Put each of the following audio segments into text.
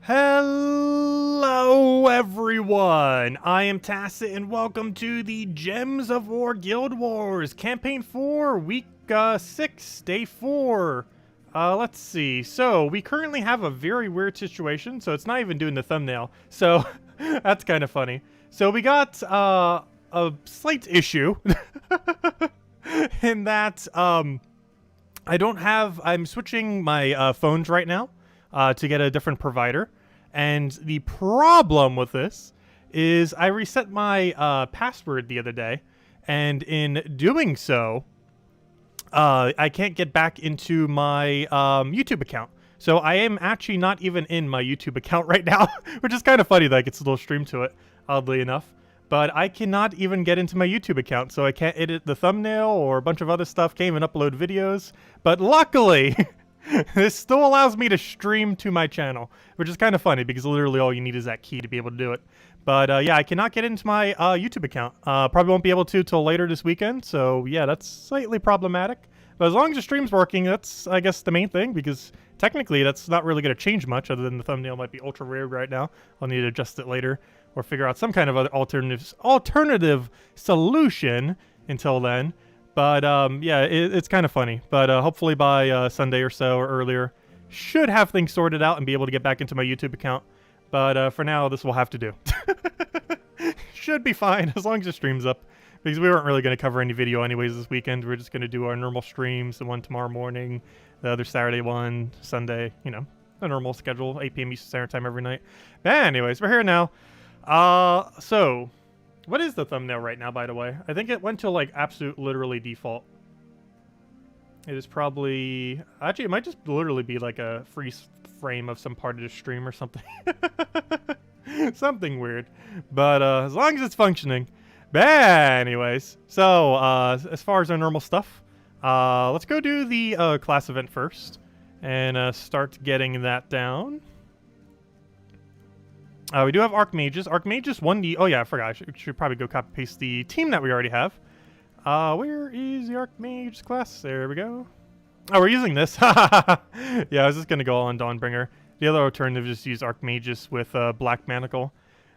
Hello everyone, I am Tacit and welcome to the Gems of War Guild Wars Campaign 4, Week 6, Day 4. Let's see, so we currently have a very weird situation, so it's not even doing the thumbnail, so that's kind of funny. So we got a slight issue in that I'm switching my phones right now. To get a different provider, and the problem with this is I reset my password the other day, and in doing so, I can't get back into my YouTube account. So I am actually not even in my YouTube account right now, which is kind of funny that I get a little stream to it, oddly enough. But I cannot even get into my YouTube account, so I can't edit the thumbnail or a bunch of other stuff, can't even upload videos. But luckily, this still allows me to stream to my channel, which is kind of funny because literally all you need is that key to be able to do it. But yeah, I cannot get into my YouTube account. Probably won't be able to till later this weekend, so yeah, that's slightly problematic. But as long as the stream's working, that's, I guess, the main thing, because technically that's not really going to change much other than the thumbnail might be ultra rare right now. I'll need to adjust it later or figure out some kind of other alternative solution until then. But yeah, it's kind of funny. But hopefully by Sunday or so or earlier, should have things sorted out and be able to get back into my YouTube account. But for now, this will have to do. Should be fine as long as the stream's up. Because we weren't really going to cover any video anyways this weekend. We're just going to do our normal streams. The one tomorrow morning, the other Saturday one, Sunday, you know, the normal schedule, 8 p.m. Eastern Standard Time every night. But anyways, we're here now. So what is the thumbnail right now, by the way? I think it went to, like, absolute literally default. It is probably... Actually, it might just literally be, like, a freeze frame of some part of the stream or something. Something weird. But, as long as it's functioning. But anyways, so, as far as our normal stuff, let's go do the, class event first. And, start getting that down. We do have Archmagus. Archmagus won the... Oh, yeah, I forgot. I should probably go copy-paste the team that we already have. Where is the Archmagus class? There we go. Oh, we're using this. Yeah, I was just going to go on Dawnbringer. The other alternative is just use Archmagus with Black Manacle.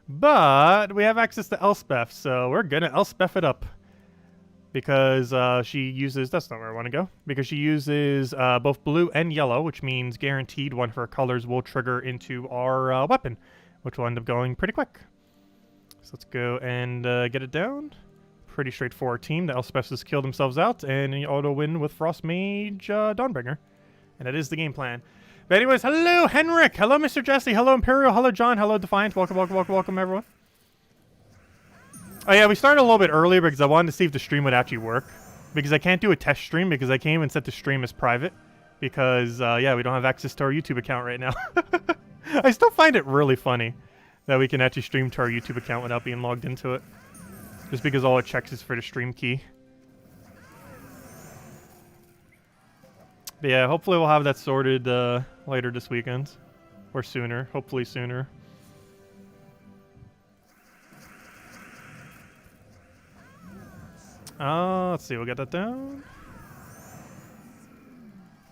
But we have access to Elspeth, so we're going to Elspeth it up. Because she uses... That's not where I want to go. Because she uses both blue and yellow, which means guaranteed one of her colors will trigger into our weapon, which will end up going pretty quick. So let's go and get it down. Pretty straightforward team. The Elspeths just kill themselves out and you auto win with Frost Mage Dawnbringer. And that is the game plan. But anyways, hello Henrik! Hello Mr. Jesse! Hello Imperial! Hello John! Hello Defiant! Welcome, welcome, welcome, welcome everyone. Oh yeah, we started a little bit earlier because I wanted to see if the stream would actually work. Because I can't do a test stream because I can't even set the stream as private. Because, yeah, we don't have access to our YouTube account right now. I still find it really funny that we can actually stream to our YouTube account without being logged into it. Just because all it checks is for the stream key. But yeah, hopefully we'll have that sorted later this weekend. Or sooner. Hopefully sooner. Let's see, we'll get that down.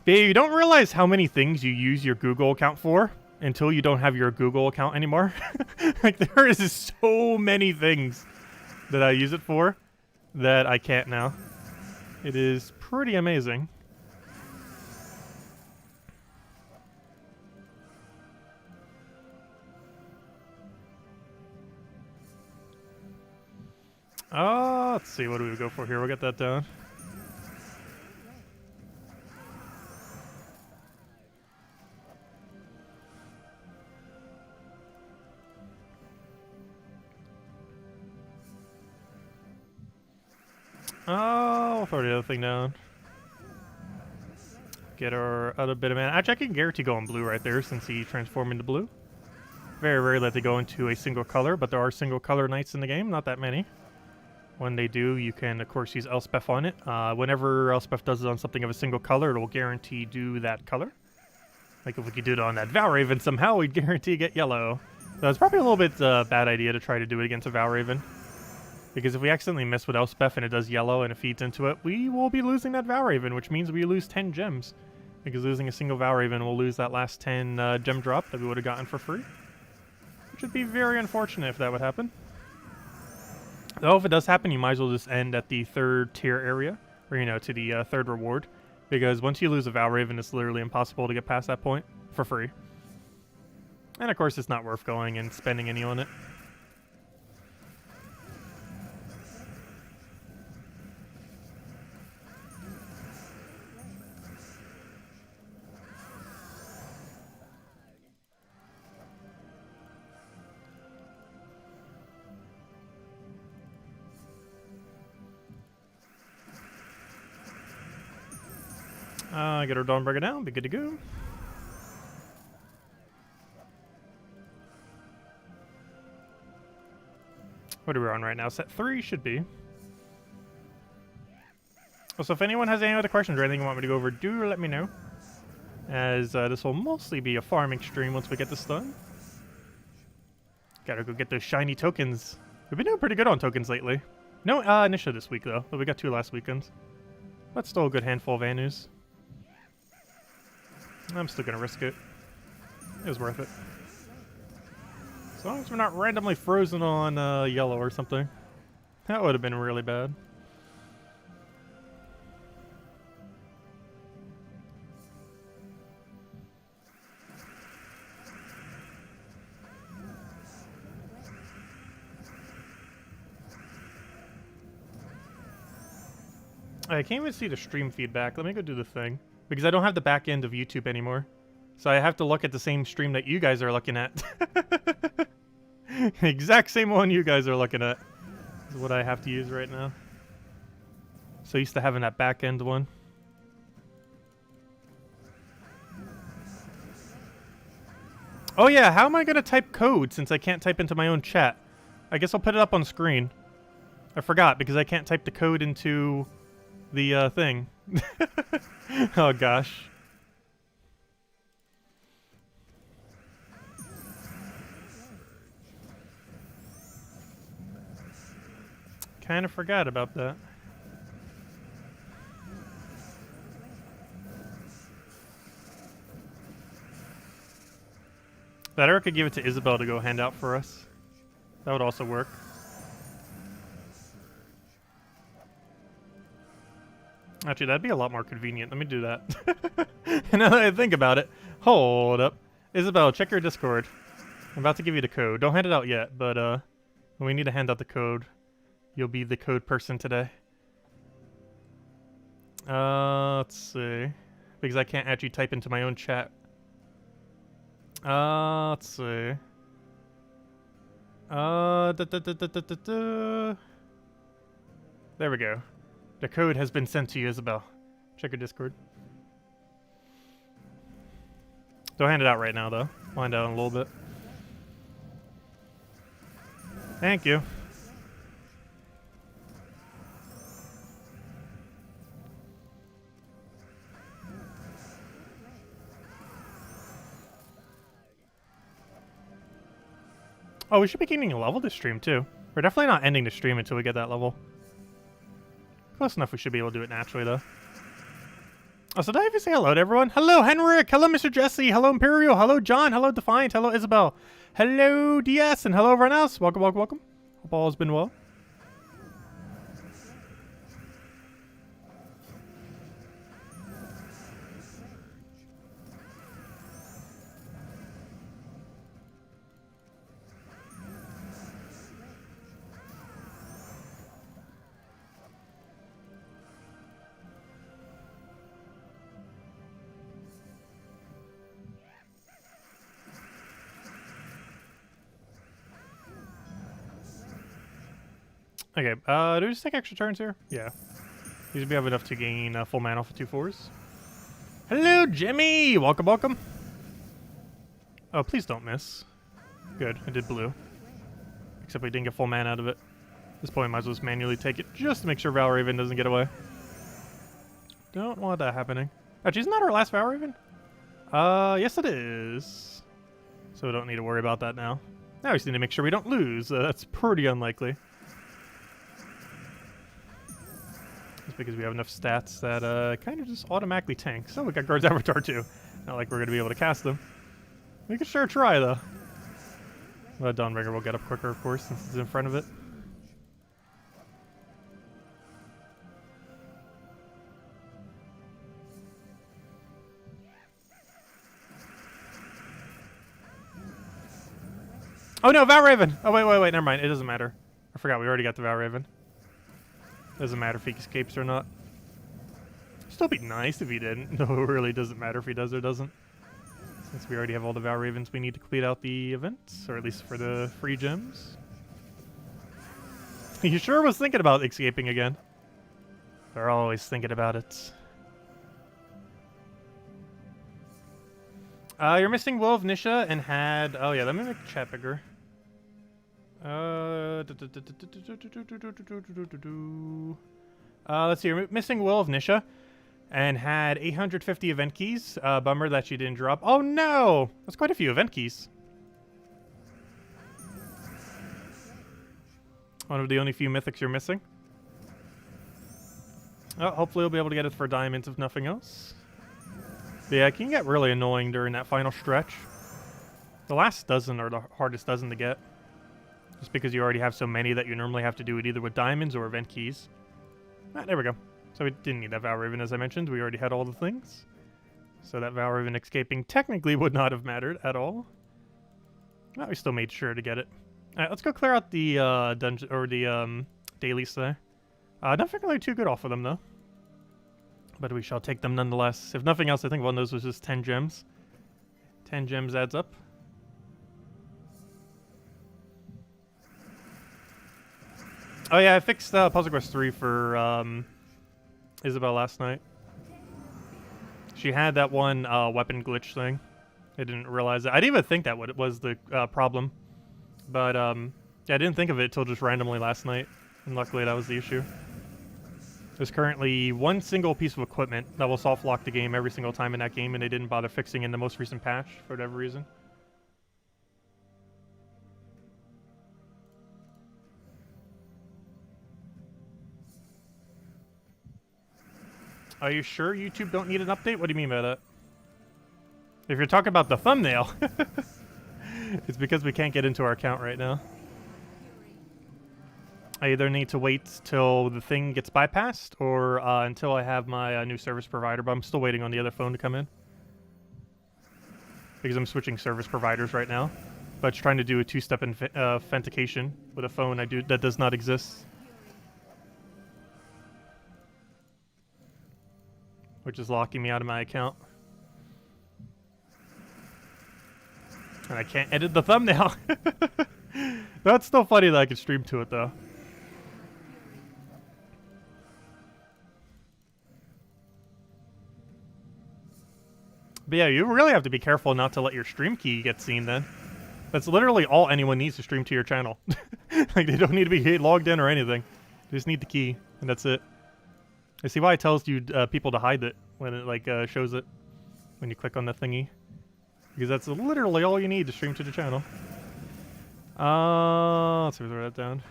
But you don't realize how many things you use your Google account for until you don't have your Google account anymore. Like, there is so many things that I use it for that I can't now. It is pretty amazing. Let's see, what do we go for here? We'll get that down. We'll throw the other thing down. Get our other bit of mana. Actually, I can guarantee go in blue right there since he transformed into blue. Very rarely that they go into a single color, but there are single color knights in the game. Not that many. When they do, you can, of course, use Elspeth on it. Whenever Elspeth does it on something of a single color, it will guarantee do that color. Like if we could do it on that Valraven somehow, we'd guarantee get yellow. So it's probably a little bit bad idea to try to do it against a Valraven. Because if we accidentally miss with Elspeth and it does yellow and it feeds into it, we will be losing that Valraven, which means we lose 10 gems. because losing a single Valraven will lose that last 10 gem drop that we would have gotten for free. Which would be very unfortunate if that would happen. Though if it does happen, you might as well just end at the 3rd tier area, or you know, to the 3rd reward, because once you lose a Valraven, it's literally impossible to get past that point for free. And of course, it's not worth going and spending any on it. Get our Dawnbreaker down, be good to go. What are we on right now? Set 3 should be. Also, if anyone has any other questions or anything you want me to go over, do let me know. As this will mostly be a farming stream once we get this done. Gotta go get those shiny tokens. We've been doing pretty good on tokens lately. No initiative this week, though. But we got 2 last weekends. But still a good handful of Anus. I'm still gonna risk it. It was worth it. As long as we're not randomly frozen on yellow or something. That would have been really bad. I can't even see the stream feedback. Let me go do the thing. Because I don't have the back end of YouTube anymore. So I have to look at the same stream that you guys are looking at. Exact same one you guys are looking at. Is what I have to use right now. So used to having that back end one. Oh yeah, how am I going to type code since I can't type into my own chat? I guess I'll put it up on screen. I forgot because I can't type the code into the thing. Oh gosh. Kind of forgot about that. Better I could give it to Isabel to go hand out for us. That would also work. Actually, that'd be a lot more convenient. Let me do that. Now that I think about it. Hold up. Isabel, check your Discord. I'm about to give you the code. Don't hand it out yet, but when we need to hand out the code, you'll be the code person today. Let's see. Because I can't actually type into my own chat. Let's see. There we go. The code has been sent to you, Isabel. Check your Discord. Don't hand it out right now, though. I'll hand it out in a little bit. Thank you. Oh, we should be getting a level this stream, too. We're definitely not ending the stream until we get that level. Close enough we should be able to do it naturally, though. Oh, so did I even say hello to everyone? Hello, Henrik! Hello, Mr. Jesse! Hello, Imperial! Hello, John! Hello, Defiant! Hello, Isabel! Hello, DS! And hello, everyone else! Welcome, welcome, welcome. Hope all has been well. Okay, do we just take extra turns here? Yeah. Usually we have enough to gain full mana off of 2 4s. Hello, Jimmy! Welcome, welcome. Oh, please don't miss. Good, I did blue. Except we didn't get full mana out of it. At this point, might as well just manually take it just to make sure Valraven doesn't get away. Don't want that happening. Actually, isn't that our last Valraven? Yes it is. So we don't need to worry about that now. Now we just need to make sure we don't lose. That's pretty unlikely. Just because we have enough stats that kind of just automatically tank. So we got Guard's Avatar too. Not like we're going to be able to cast them. We could sure try though. But Dawnbringer will get up quicker, of course, since it's in front of it. Oh no, Valraven! Oh wait, never mind. It doesn't matter. I forgot we already got the Valraven. Doesn't matter if he escapes or not. Still be nice if he didn't. No, it really doesn't matter if he does or doesn't. Since we already have all the Valravens we need to complete out the events, or at least for the free gems. You sure was thinking about escaping again. They're always thinking about it. You're missing Will of Nisha and had... Oh yeah, let me make the chat bigger. Let's see, you're missing Will of Nisha and had 850 event keys. Bummer that she didn't drop. Oh no! That's quite a few event keys. One of the only few mythics you're missing. Oh, hopefully we'll be able to get it for diamonds if nothing else. But yeah, it can get really annoying during that final stretch. The last dozen are the hardest dozen to get. Just because you already have so many that you normally have to do it either with diamonds or event keys. Ah, there we go. So we didn't need that Valraven, as I mentioned. We already had all the things. So that Valraven escaping technically would not have mattered at all. But we still made sure to get it. Alright, let's go clear out the dungeon or the dailies today. Nothing really too good off of them though. But we shall take them nonetheless. If nothing else, I think one of those was just 10 gems. 10 gems adds up. Oh yeah, I fixed Puzzle Quest 3 for Isabel last night. She had that one weapon glitch thing. I didn't realize it. I didn't even think that was the problem. But yeah, I didn't think of it until just randomly last night. And luckily that was the issue. There's currently one single piece of equipment that will soft lock the game every single time in that game, and they didn't bother fixing in the most recent patch for whatever reason. Are you sure YouTube don't need an update? What do you mean by that? If you're talking about the thumbnail, it's because we can't get into our account right now. I either need to wait till the thing gets bypassed or until I have my new service provider, but I'm still waiting on the other phone to come in. Because I'm switching service providers right now. But it's trying to do a two-step authentication with a phone that does not exist. Which is locking me out of my account. And I can't edit the thumbnail. That's still funny that I can stream to it though. But yeah, you really have to be careful not to let your stream key get seen then. That's literally all anyone needs to stream to your channel. Like, they don't need to be logged in or anything. They just need the key, and that's it. I see why it tells you people to hide it when it like shows it when you click on the thingy. Because that's literally all you need to stream to the channel. Let's see if we write that down.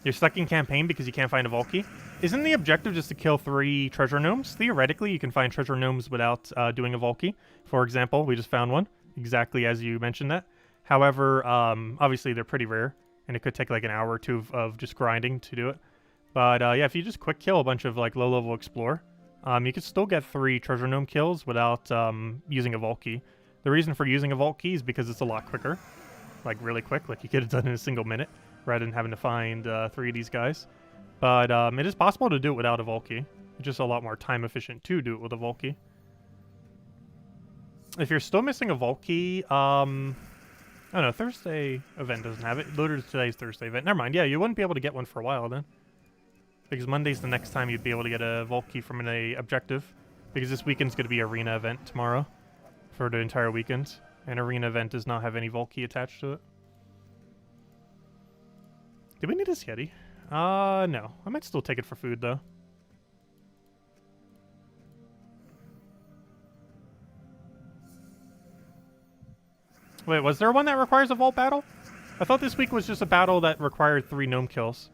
You're stuck in campaign because you can't find a Vault Key? Isn't the objective just to kill 3 treasure gnomes? Theoretically, you can find treasure gnomes without doing a Vault Key. For example, we just found one, exactly as you mentioned that. However, obviously they're pretty rare, and it could take like an hour or two of just grinding to do it. But yeah, if you just quick kill a bunch of like low-level explore, you could still get 3 treasure gnome kills without using a Vault Key. The reason for using a Vault Key is because it's a lot quicker, like really quick, like you could have done in a single minute, rather than having to find 3 of these guys. But it is possible to do it without a Vault Key. It's just a lot more time efficient to do it with a Vault Key. If you're still missing a Vault Key, I don't know, Thursday event doesn't have it. Literally today's Thursday event. Never mind, yeah, you wouldn't be able to get one for a while then. Because Monday's the next time you'd be able to get a Vault Key from an objective. Because this weekend's going to be arena event tomorrow. For the entire weekend. And arena event does not have any Vault Key attached to it. Do we need a Yeti? No. I might still take it for food, though. Wait, was there one that requires a vault battle? I thought this week was just a battle that required 3 gnome kills.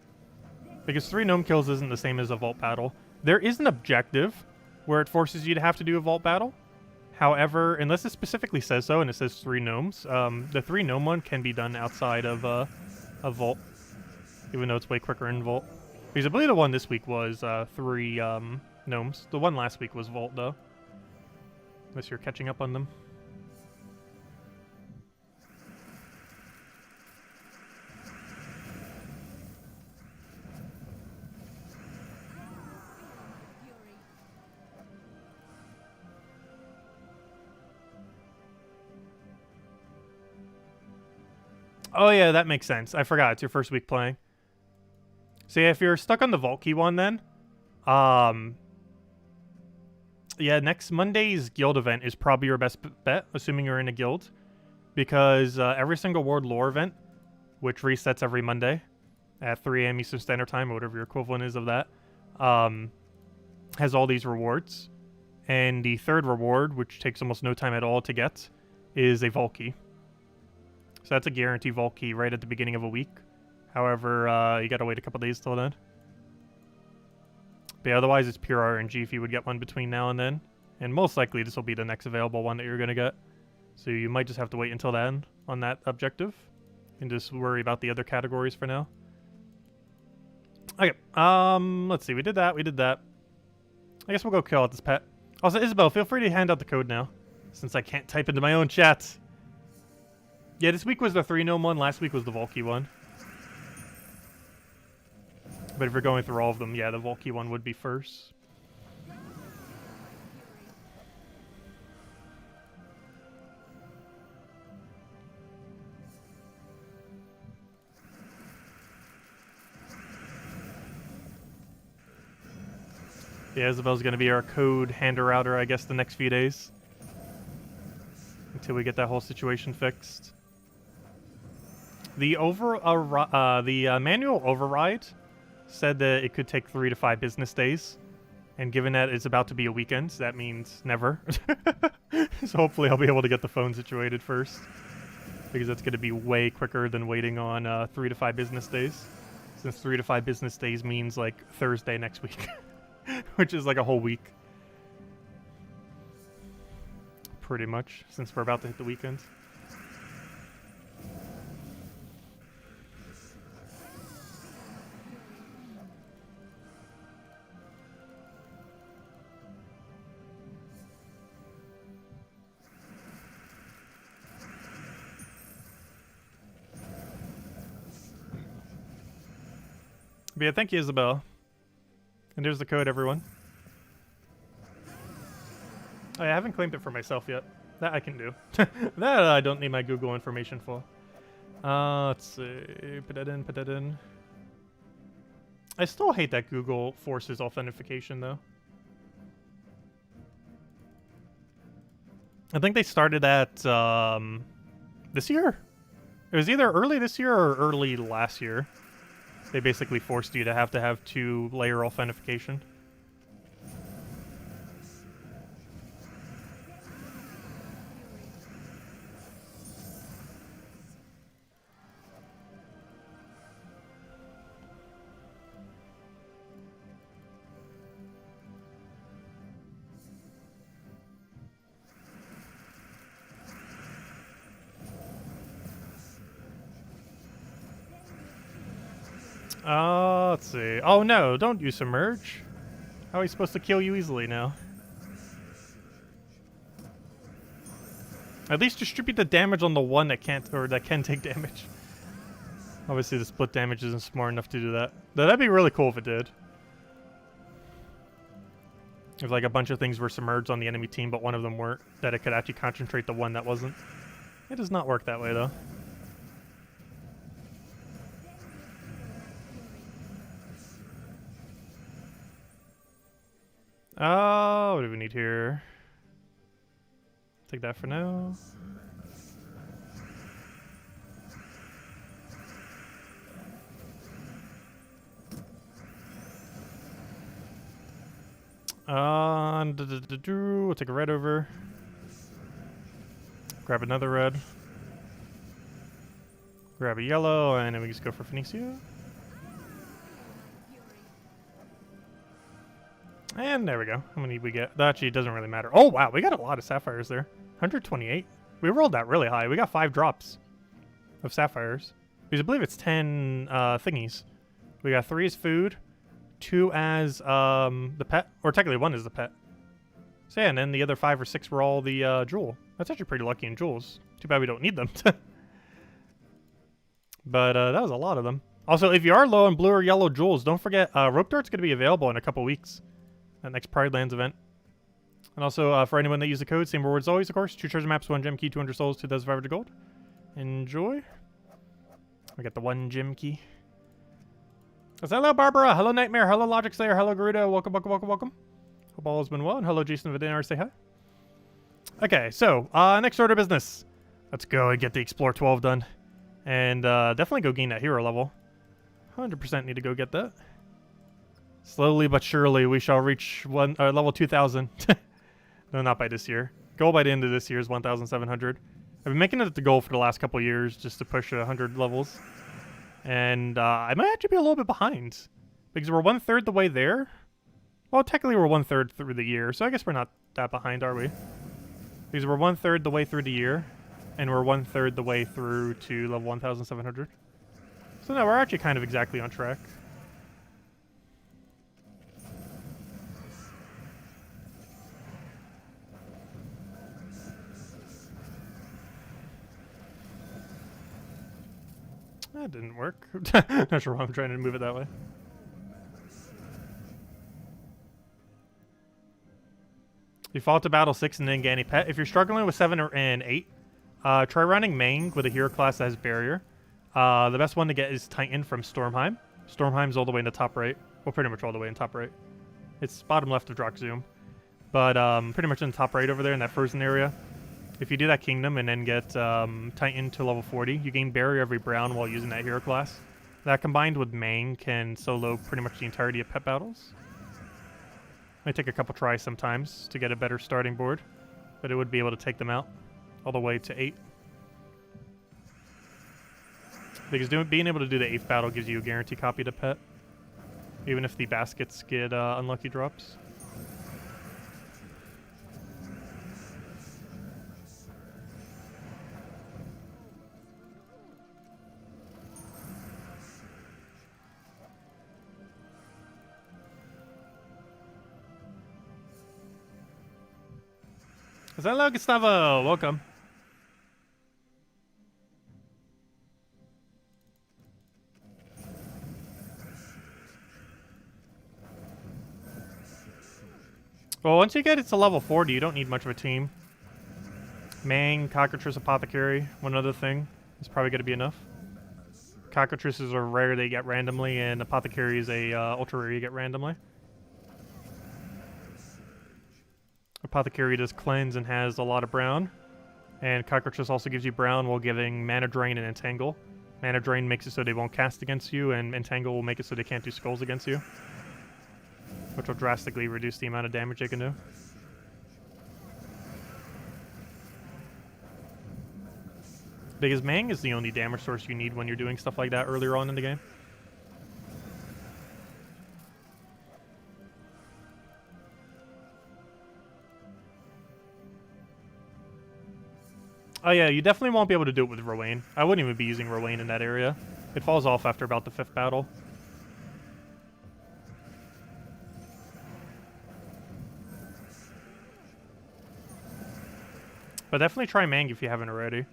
Because 3 gnome kills isn't the same as a vault battle. There is an objective where it forces you to have to do a vault battle. However, unless it specifically says so and it says 3 gnomes, the 3 gnome one can be done outside of a vault. Even though it's way quicker in vault. Because I believe the one this week was 3 gnomes. The one last week was vault though. Unless you're catching up on them. Oh yeah, that makes sense. I forgot. It's your first week playing. So yeah, if you're stuck on the vault key one then, yeah, next Monday's guild event is probably your best bet, assuming you're in a guild. Because every single World Lore event, which resets every Monday at 3 a.m. Eastern Standard Time, or whatever your equivalent is of that, has all these rewards. And the third reward, which takes almost no time at all to get, is a vault key. So that's a guarantee vault key right at the beginning of a week. However, you gotta wait a couple days till then. But yeah, otherwise it's pure RNG if you would get one between now and then. And most likely this will be the next available one that you're gonna get. So you might just have to wait until then on that objective. And just worry about the other categories for now. Okay, let's see, we did that. I guess we'll go kill out this pet. Also, Isabel, feel free to hand out the code now. Since I can't type into my own chat. Yeah, this week was the 3 gnome one, last week was the Volkey one. But if you're going through all of them, yeah, the Volkey one would be first. Yeah, Isabel's going to be our code hander-outer, I guess, the next few days. Until we get that whole situation fixed. The manual override said that it could take 3 to 5 business days. And given that it's about to be a weekend, that means never. So hopefully I'll be able to get the phone situated first. Because that's going to be way quicker than waiting on 3 to 5 business days. Since 3 to 5 business days means like Thursday next week. Which is like a whole week. Pretty much, since we're about to hit the weekend. But yeah, thank you, Isabel. And there's the code, everyone. I haven't claimed it for myself yet. That I can do. That I don't need my Google information for. Let's see. Put that in. I still hate that Google forces authentication, though. I think they started at this year. It was either early this year or early last year. They basically forced you to have 2-layer authentication. Let's see. Oh no, don't use submerge. How are we supposed to kill you easily now? At least distribute the damage on the one that can't, or that can take damage. Obviously the split damage isn't smart enough to do that. Though that'd be really cool if it did. If like a bunch of things were submerged on the enemy team, but one of them weren't, that it could actually concentrate the one that wasn't. It does not work that way though. Oh, what do we need here? Take that for now. We'll take a red over. Grab another red. Grab a yellow, and then we just go for Phoenicia. And there we go. How many we get? That actually doesn't really matter. Oh, wow. We got a lot of sapphires there. 128. We rolled that really high. We got 5 drops of sapphires. Because I believe it's 10 thingies. We got 3 as food, 2 as the pet. Or technically 1 is the pet. So yeah, and then the other 5 or 6 were all the jewel. That's actually pretty lucky in jewels. Too bad we don't need them. But that was a lot of them. Also, if you are low on blue or yellow jewels, don't forget Rope Dart's going to be available in a couple weeks. That next Pride Lands event. And also, for anyone that uses the code, same rewards always, of course. 2 treasure maps, 1 gem key, 200 souls, 2,500 gold. Enjoy. We got the 1 gem key. Hello, Barbara. Hello, Nightmare. Hello, Logic Slayer. Hello, Garuda. Welcome, welcome, welcome, welcome. Hope all has been well. And hello, Jason Vidinar. Say hi. Okay, so, next order of business. Let's go and get the Explore 12 done. And definitely go gain that hero level. 100% need to go get that. Slowly but surely, we shall reach level 2,000. No, not by this year. Goal by the end of this year is 1,700. I've been making it the goal for the last couple years just to push 100 levels. And I might actually be a little bit behind. Because we're 1/3 the way there. Well, technically we're 1/3 through the year, so I guess we're not that behind, are we? Because we're 1/3 the way through the year. And we're 1/3 the way through to level 1,700. So no, we're actually kind of exactly on track. That didn't work. Not sure why I'm trying to move it that way. You fall to battle 6 and then get any pet. If you're struggling with 7 and 8, try running Mang with a hero class that has barrier. The best one to get is Titan from Stormheim. Stormheim's all the way in the top right. Well, pretty much all the way in top right. It's bottom left of Droxzoom. But pretty much in the top right over there in that frozen area. If you do that kingdom and then get Titan to level 40, you gain barrier every brown while using that hero class. That combined with Mang can solo pretty much the entirety of pet battles. Might take a couple tries sometimes to get a better starting board, but it would be able to take them out all the way to 8. Because being able to do the 8th battle gives you a guaranteed copy to pet, even if the baskets get unlucky drops. Hello, Gustavo. Welcome. Well, once you get it to level 40, you don't need much of a team. Mang, Cockatrice, Apothecary, one other thing is probably going to be enough. Cockatrices are rare, they get randomly, and Apothecary is a ultra rare you get randomly. Apothecary does cleanse and has a lot of brown. And Cockatrice also gives you brown while giving Mana Drain and Entangle. Mana Drain makes it so they won't cast against you, and Entangle will make it so they can't do skulls against you. Which will drastically reduce the amount of damage they can do. Because Mang is the only damage source you need when you're doing stuff like that earlier on in the game. Oh yeah, you definitely won't be able to do it with Rowan. I wouldn't even be using Rowan in that area. It falls off after about the 5th battle. But definitely try Mang if you haven't already.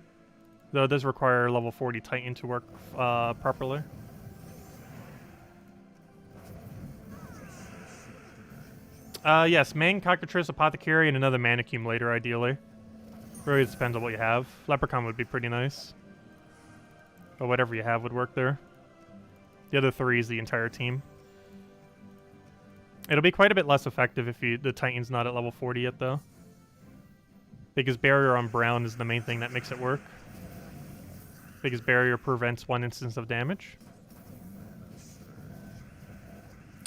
Though it does require level 40 Titan to work properly. Yes, Mang, Cockatrice, Apothecary, and another Mana Accumulator ideally. Really depends on what you have. Leprechaun would be pretty nice. But whatever you have would work there. The other 3 is the entire team. It'll be quite a bit less effective if the Titan's not at level 40 yet, though. Because barrier on brown is the main thing that makes it work. Because barrier prevents 1 instance of damage.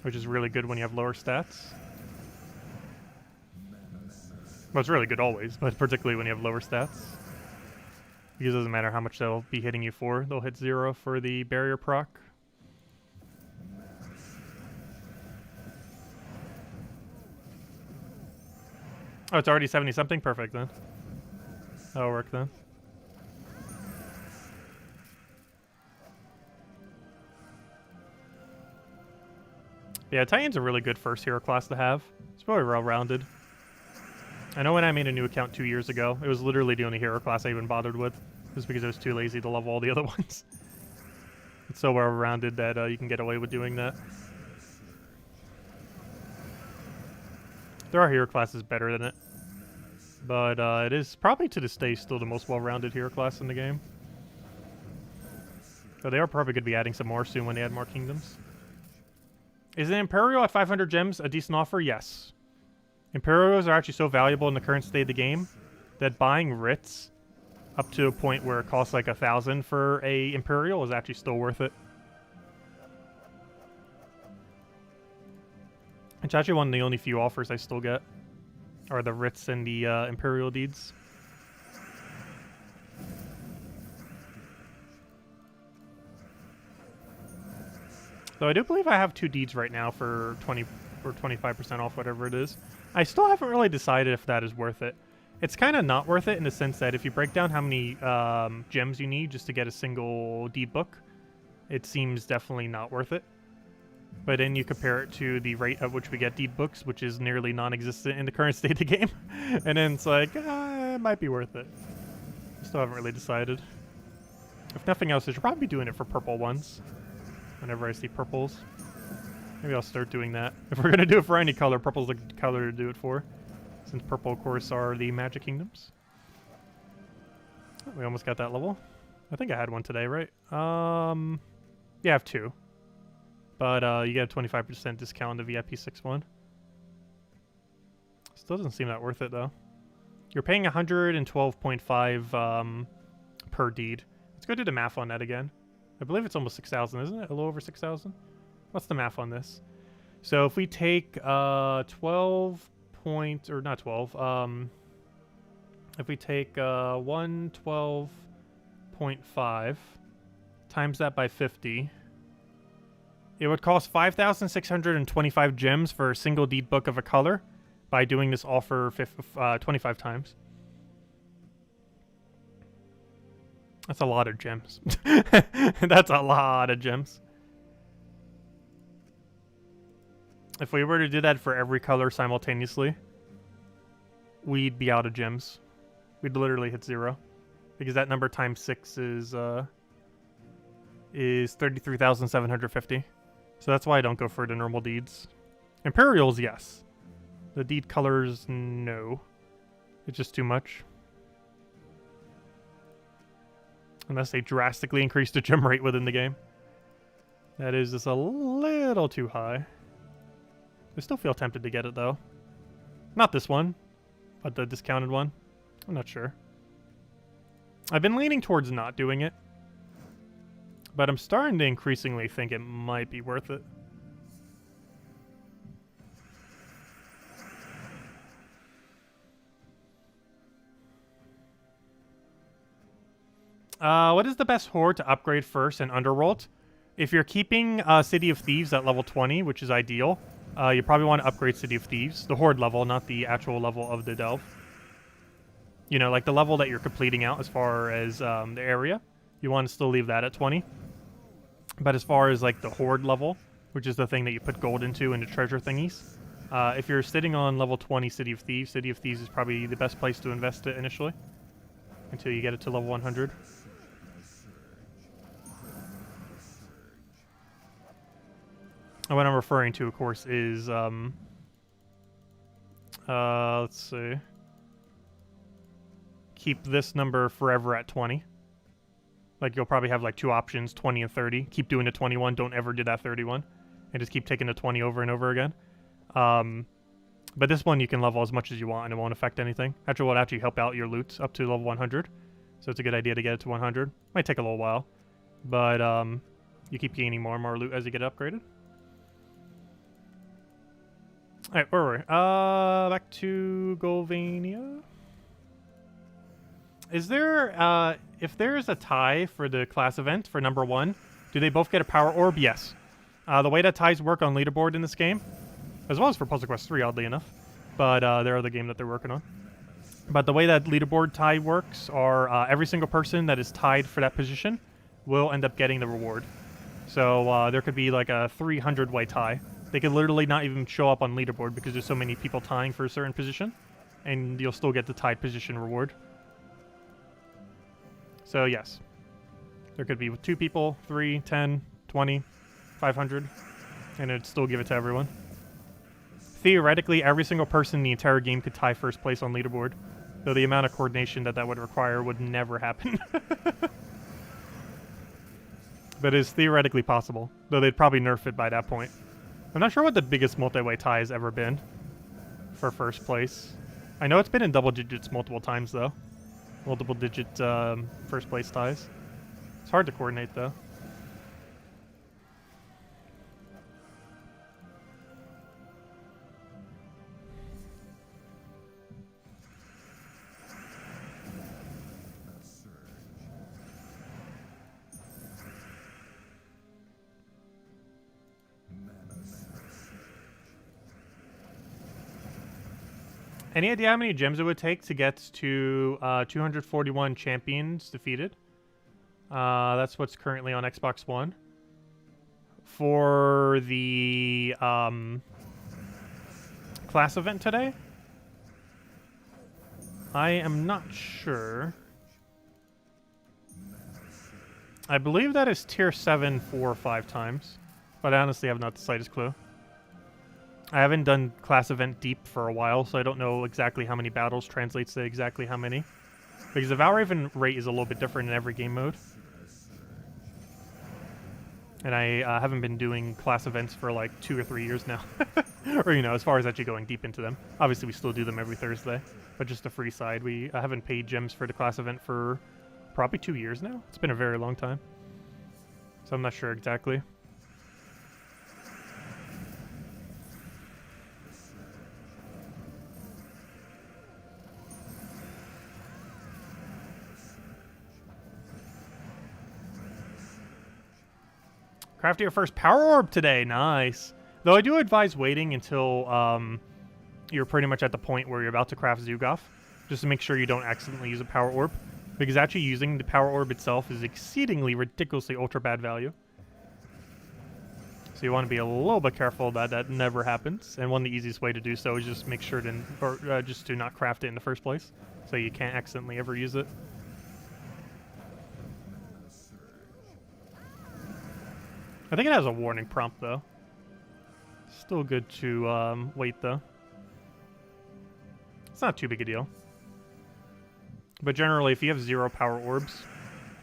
Which is really good when you have lower stats. Well, it's really good always, but particularly when you have lower stats. Because it doesn't matter how much they'll be hitting you for. They'll hit 0 for the barrier proc. Oh, it's already 70-something? Perfect, then. That'll work, then. Yeah, Titan's a really good first hero class to have. It's really well-rounded. I know when I made a new account 2 years ago, it was literally the only hero class I even bothered with. Just because I was too lazy to level all the other ones. It's so well-rounded that you can get away with doing that. There are hero classes better than it. But it is probably to this day still the most well-rounded hero class in the game. So they are probably going to be adding some more soon when they add more kingdoms. Is an Imperial at 500 gems a decent offer? Yes. Imperials are actually so valuable in the current state of the game that buying writs up to a point where it costs like 1,000 for a Imperial is actually still worth it. It's actually one of the only few offers I still get, are the writs and the Imperial deeds. So I do believe I have 2 deeds right now for 20 or 25% off, whatever it is. I still haven't really decided if that is worth it. It's kind of not worth it in the sense that if you break down how many gems you need just to get a single deed book, it seems definitely not worth it. But then you compare it to the rate at which we get deed books, which is nearly non-existent in the current state of the game. And then it's like, it might be worth it. Still haven't really decided. If nothing else, I should probably be doing it for purple ones. Whenever I see purples. Maybe I'll start doing that. If we're going to do it for any color, purple's the color to do it for. Since purple, of course, are the magic kingdoms. Oh, we almost got that level. I think I had one today, right? Yeah, I have 2. But you get a 25% discount on the VIP 6-1. Still doesn't seem that worth it, though. You're paying 112.5 per deed. Let's go do the math on that again. I believe it's almost 6,000, isn't it? A little over 6,000? What's the math on this? So if we take 12 point, or not 12, if we take 112.5 times that by 50, it would cost 5,625 gems for a single deed book of a color by doing this offer 25 times. That's a lot of gems. That's a lot of gems. If we were to do that for every color simultaneously, we'd be out of gems. We'd literally hit 0. Because that number times 6 is 33,750. So that's why I don't go for the normal deeds. Imperials, yes. The deed colors, no. It's just too much. Unless they drastically increase the gem rate within the game. That is just a little too high. I still feel tempted to get it, though. Not this one, but the discounted one. I'm not sure. I've been leaning towards not doing it. But I'm starting to increasingly think it might be worth it. What is the best horde to upgrade first in Underworld? If you're keeping City of Thieves at level 20, which is ideal, you probably want to upgrade City of Thieves. The horde level, not the actual level of the delve. You know, like the level that you're completing out as far as the area. You want to still leave that at 20. But as far as like the horde level, which is the thing that you put gold into the treasure thingies, if you're sitting on level 20 City of Thieves is probably the best place to invest it initially. Until you get it to level 100. And what I'm referring to, of course, is, let's see. Keep this number forever at 20. Like, you'll probably have, like, 2 options, 20 and 30. Keep doing the 21, don't ever do that 31. And just keep taking the 20 over and over again. But this one you can level as much as you want and it won't affect anything. Actually, it will actually help out your loot up to level 100. So it's a good idea to get it to 100. Might take a little while. But, you keep gaining more and more loot as you get upgraded. Alright, where were we? Back to Golvania. Is there, if there's a tie for the class event for number 1, do they both get a power orb? Yes. The way that ties work on leaderboard in this game, as well as for Puzzle Quest 3, oddly enough, but their other game that they're working on. But the way that leaderboard tie works are every single person that is tied for that position will end up getting the reward. So there could be like a 300-way tie. They could literally not even show up on leaderboard because there's so many people tying for a certain position, and you'll still get the tied position reward. So yes, there could be 2 people, 3, 10, 20, 500, and it'd still give it to everyone. Theoretically, every single person in the entire game could tie first place on leaderboard, though the amount of coordination that would require would never happen. But it is theoretically possible, though they'd probably nerf it by that point. I'm not sure what the biggest multi-way tie has ever been for first place. I know it's been in double digits multiple times, though. Multiple digit first place ties. It's hard to coordinate, though. Any idea how many gems it would take to get to 241 champions defeated? That's what's currently on Xbox One. For the class event today? I am not sure. I believe that is tier 7 4 or 5 times, but I honestly have not the slightest clue. I haven't done class event deep for a while, so I don't know exactly how many battles translates to exactly how many. Because the Valraven rate is a little bit different in every game mode. And I haven't been doing class events for like 2 or 3 years now. Or, you know, as far as actually going deep into them. Obviously, we still do them every Thursday. But just the free side, I haven't paid gems for the class event for probably 2 years now. It's been a very long time. So I'm not sure exactly. Crafting your first power orb today. Nice. Though I do advise waiting until you're pretty much at the point where you're about to craft Zugoff, just to make sure you don't accidentally use a power orb, because actually using the power orb itself is exceedingly ridiculously ultra bad value. So you want to be a little bit careful that that never happens, and one of the easiest way to do so is just make sure to, just to not craft it in the first place, so you can't accidentally ever use it. I think it has a warning prompt, though. Still good to wait, though. It's not too big a deal. But generally, if you have 0 power orbs,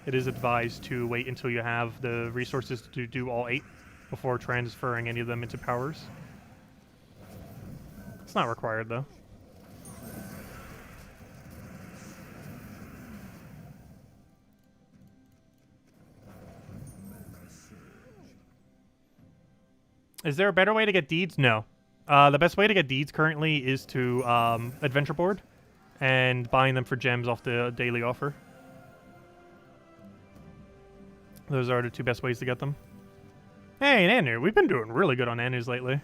it is advised to wait until you have the resources to do all 8 before transferring any of them into powers. It's not required, though. Is there a better way to get deeds? No. The best way to get deeds currently is to adventure board and buying them for gems off the daily offer. Those are the 2 best ways to get them. Hey, Anu, we've been doing really good on Anus lately.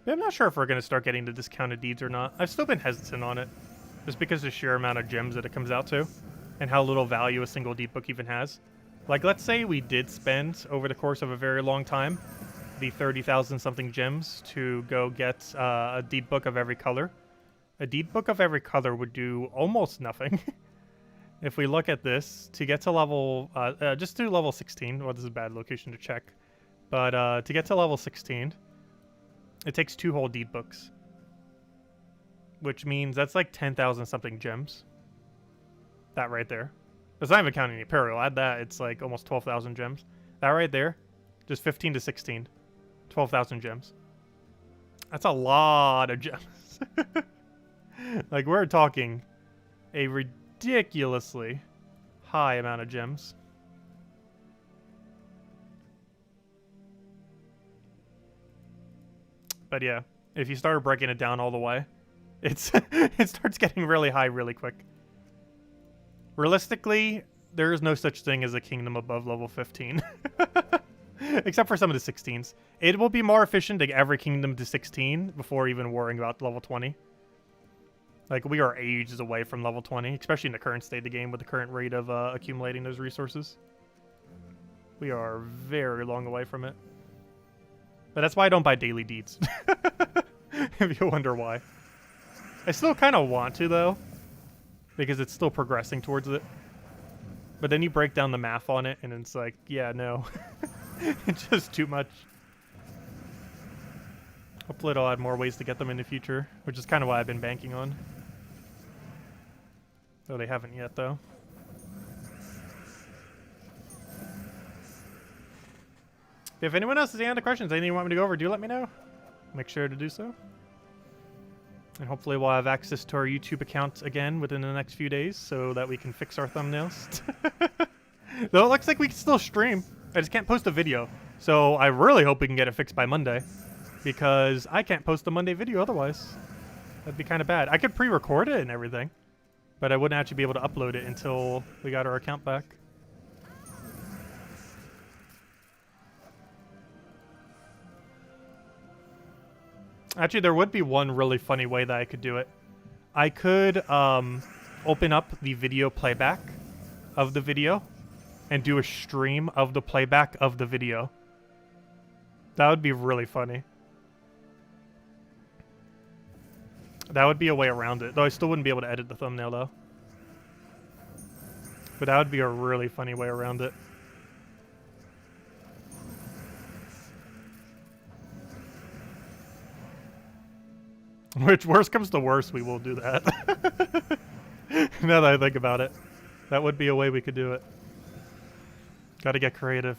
I'm not sure if we're going to start getting the discounted deeds or not. I've still been hesitant on it, just because of the sheer amount of gems that it comes out to, and how little value a single deed book even has. Like, let's say we did spend, over the course of a very long time, the 30,000 something gems to go get a deed book of every color. A deed book of every color would do almost nothing. If we look at this, to get to level, just do level 16. Well, this is a bad location to check. But to get to level 16, it takes 2 whole deed books, which means that's like 10,000 something gems. That right there. That's not even counting the apparel. Add that, it's like almost 12,000 gems. That right there, just 15 to 16. 12,000 gems. That's a lot of gems. Like, we're talking a ridiculously high amount of gems. But yeah, if you start breaking it down all the way, it's it starts getting really high really quick. Realistically, there is no such thing as a kingdom above level 15. Except for some of the 16s. It will be more efficient to get every kingdom to 16 before even worrying about level 20. Like, we are ages away from level 20, especially in the current state of the game with the current rate of accumulating those resources. We are very long away from it. But that's why I don't buy daily deeds. If you wonder why. I still kind of want to, though. Because it's still progressing towards it. But then you break down the math on it, and it's like, yeah, no. It's just too much. Hopefully it'll add more ways to get them in the future, which is kind of what I've been banking on. Though they haven't yet, though. If anyone else has any other questions, anything you want me to go over, do let me know. Make sure to do so. And hopefully we'll have access to our YouTube account again within the next few days so that we can fix our thumbnails. Though it looks like we can still stream. I just can't post a video. So I really hope we can get it fixed by Monday. Because I can't post a Monday video otherwise. That'd be kind of bad. I could pre-record it and everything. But I wouldn't actually be able to upload it until we got our account back. Actually, there would be one really funny way that I could do it. I could open up the video playback of the video and do a stream of the playback of the video. That would be really funny. That would be a way around it. Though I still wouldn't be able to edit the thumbnail, though. But that would be a really funny way around it. Which, worst comes to worst, we will do that. Now that I think about it. That would be a way we could do it. Gotta get creative.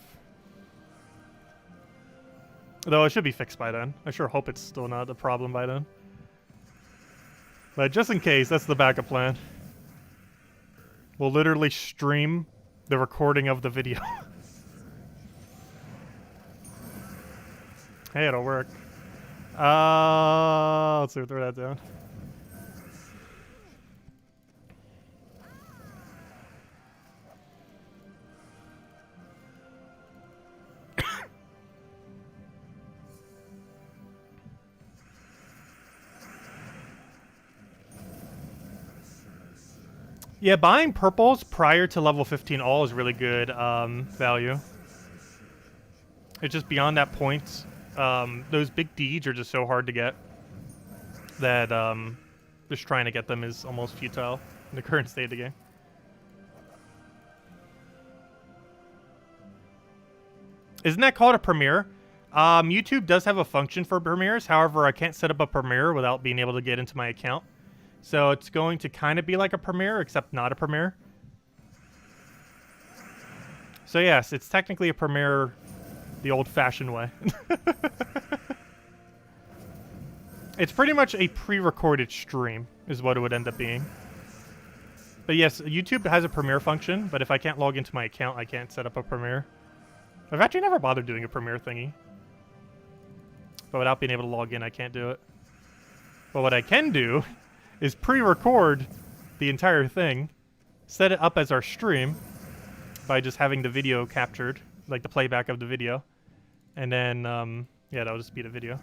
Though it should be fixed by then. I sure hope it's still not a problem by then. But just in case, that's the backup plan. We'll literally stream the recording of the video. Hey, it'll work. Let's see, throw that down. Yeah, buying purples prior to level 15 all is really good value. It's just beyond that point. Those big deeds are just so hard to get that just trying to get them is almost futile in the current state of the game. Isn't that called a premiere? YouTube does have a function for premieres. However, I can't set up a premiere without being able to get into my account. So it's going to kind of be like a premiere, except not a premiere. So yes, it's technically a premiere the old-fashioned way. It's pretty much a pre-recorded stream, is what it would end up being. But yes, YouTube has a premiere function, but if I can't log into my account, I can't set up a premiere. I've actually never bothered doing a premiere thingy. But without being able to log in, I can't do it. But what I can do is pre-record the entire thing, set it up as our stream by just having the video captured, like the playback of the video, and then, yeah, that'll just be the video.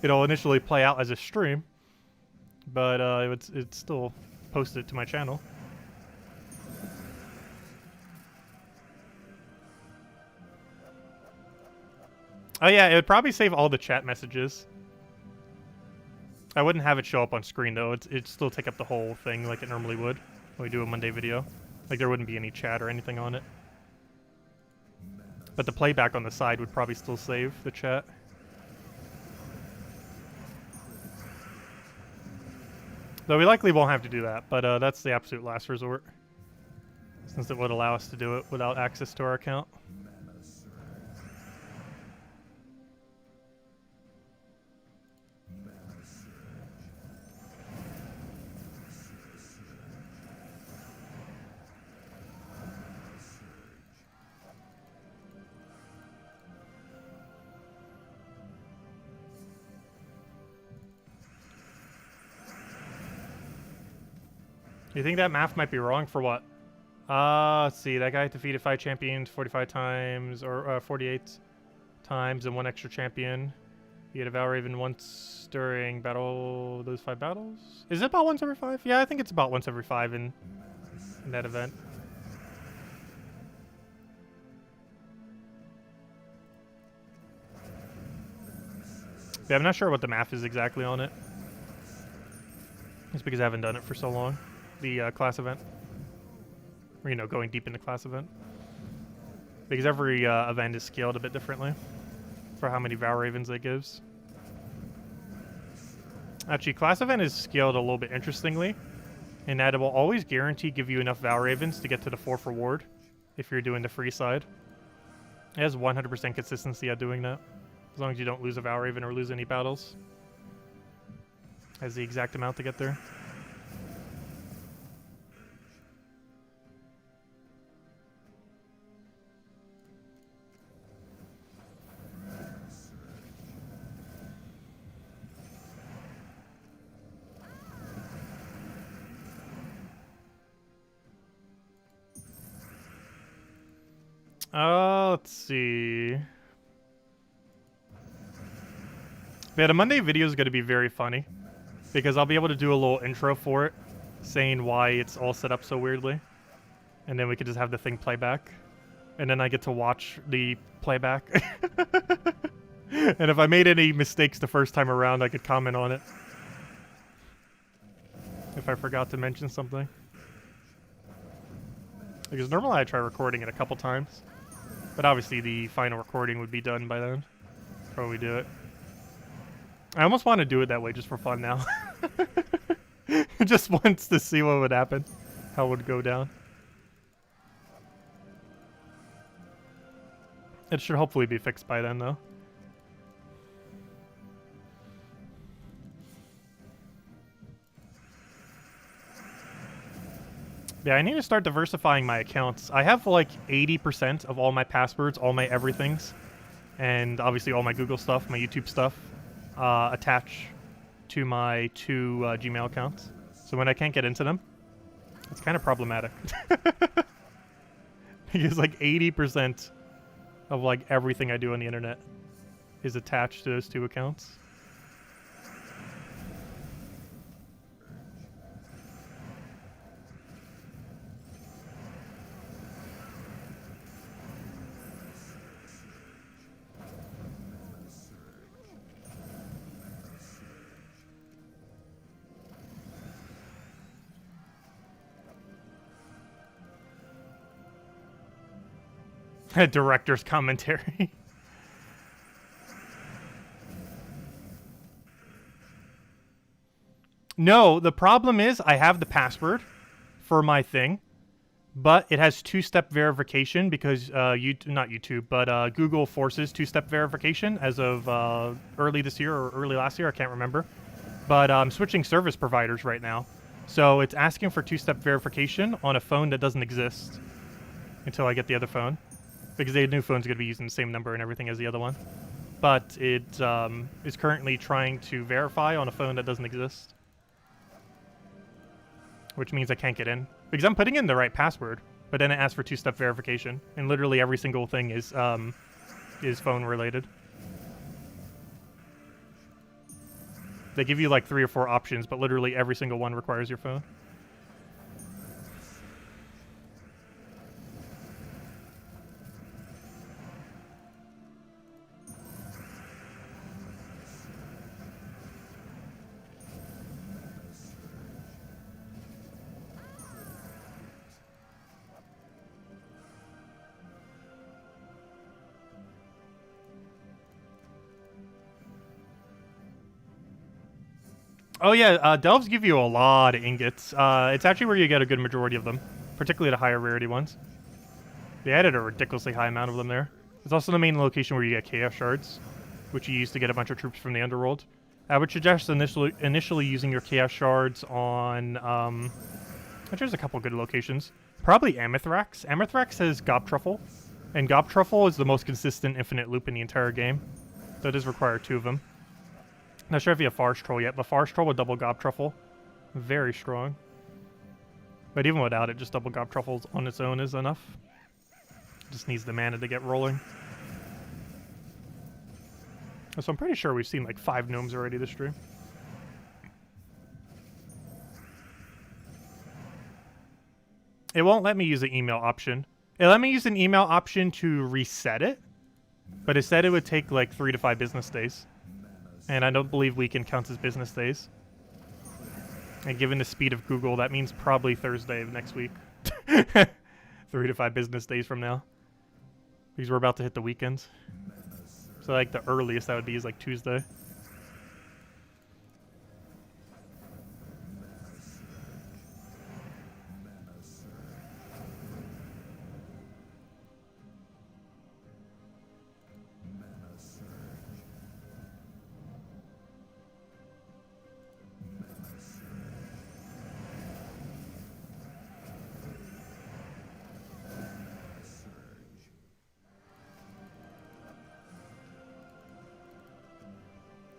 It'll initially play out as a stream, but it's still posted to my channel. Oh yeah, it would probably save all the chat messages. I wouldn't have it show up on screen, though. It'd still take up the whole thing like it normally would when we do a Monday video. Like, there wouldn't be any chat or anything on it. But the playback on the side would probably still save the chat. Though we likely won't have to do that, but that's the absolute last resort. Since it would allow us to do it without access to our account. You think that math might be wrong for what? Let's see. That guy defeated 5 champions 45 times, or 48 times, and 1 extra champion. He had a Valraven once during battle. Those 5 battles. Is it about once every 5? Yeah, I think it's about once every 5 in that event. Yeah, I'm not sure what the math is exactly on it. It's because I haven't done it for so long. The class event. Or, you know, going deep into class event. Because every event is scaled a bit differently for how many Valravens it gives. Actually, class event is scaled a little bit interestingly, in that it will always guarantee give you enough Valravens to get to the 4th reward if you're doing the free side. It has 100% consistency at doing that. As long as you don't lose a Valraven or lose any battles. Has the exact amount to get there. Let's see. Yeah, the Monday video is going to be very funny because I'll be able to do a little intro for it saying why it's all set up so weirdly. And then we could just have the thing play back. And then I get to watch the playback. And if I made any mistakes the first time around, I could comment on it. If I forgot to mention something. Because normally I try recording it a couple times. But obviously the final recording would be done by then. Probably do it. I almost want to do it that way just for fun now. Just once to see what would happen. How it would go down. It should hopefully be fixed by then though. Yeah, I need to start diversifying my accounts. I have like 80% of all my passwords, all my everythings, and obviously all my Google stuff, my YouTube stuff, attach to my 2 Gmail accounts. So when I can't get into them, it's kind of problematic. Because like 80% of like everything I do on the internet is attached to those 2 accounts. Director's commentary. No, the problem is I have the password for my thing, but it has 2-step verification because not YouTube, but Google forces 2-step verification as of early this year or early last year. I can't remember. But I'm switching service providers right now. So it's asking for 2-step verification on a phone that doesn't exist until I get the other phone. Because the new phone's going to be using the same number and everything as the other one. But it is currently trying to verify on a phone that doesn't exist. Which means I can't get in. Because I'm putting in the right password, but then it asks for 2-step verification. And literally every single thing is phone related. They give you like 3 or 4 options, but literally every single one requires your phone. Oh yeah, Delves give you a lot of ingots. It's actually where you get a good majority of them, particularly the higher rarity ones. They added a ridiculously high amount of them there. It's also the main location where you get chaos shards, which you use to get a bunch of troops from the underworld. I would suggest initially using your chaos shards on, actually there's a couple good locations. Probably Amithrax. Amithrax has Gob Truffle, and Gob Truffle is the most consistent infinite loop in the entire game. So it does require 2 of them. Not sure if you have Forest Troll yet, but Forest Troll with double Gob Truffle. Very strong. But even without it, just double gob truffles on its own is enough. Just needs the mana to get rolling. So I'm pretty sure we've seen like 5 gnomes already this stream. It won't let me use the email option. It let me use an email option to reset it, but it said it would take like 3 to 5 business days. And I don't believe weekend counts as business days. And given the speed of Google, that means probably Thursday of next week. 3 to 5 business days from now. Because we're about to hit the weekend. So like the earliest that would be is like Tuesday.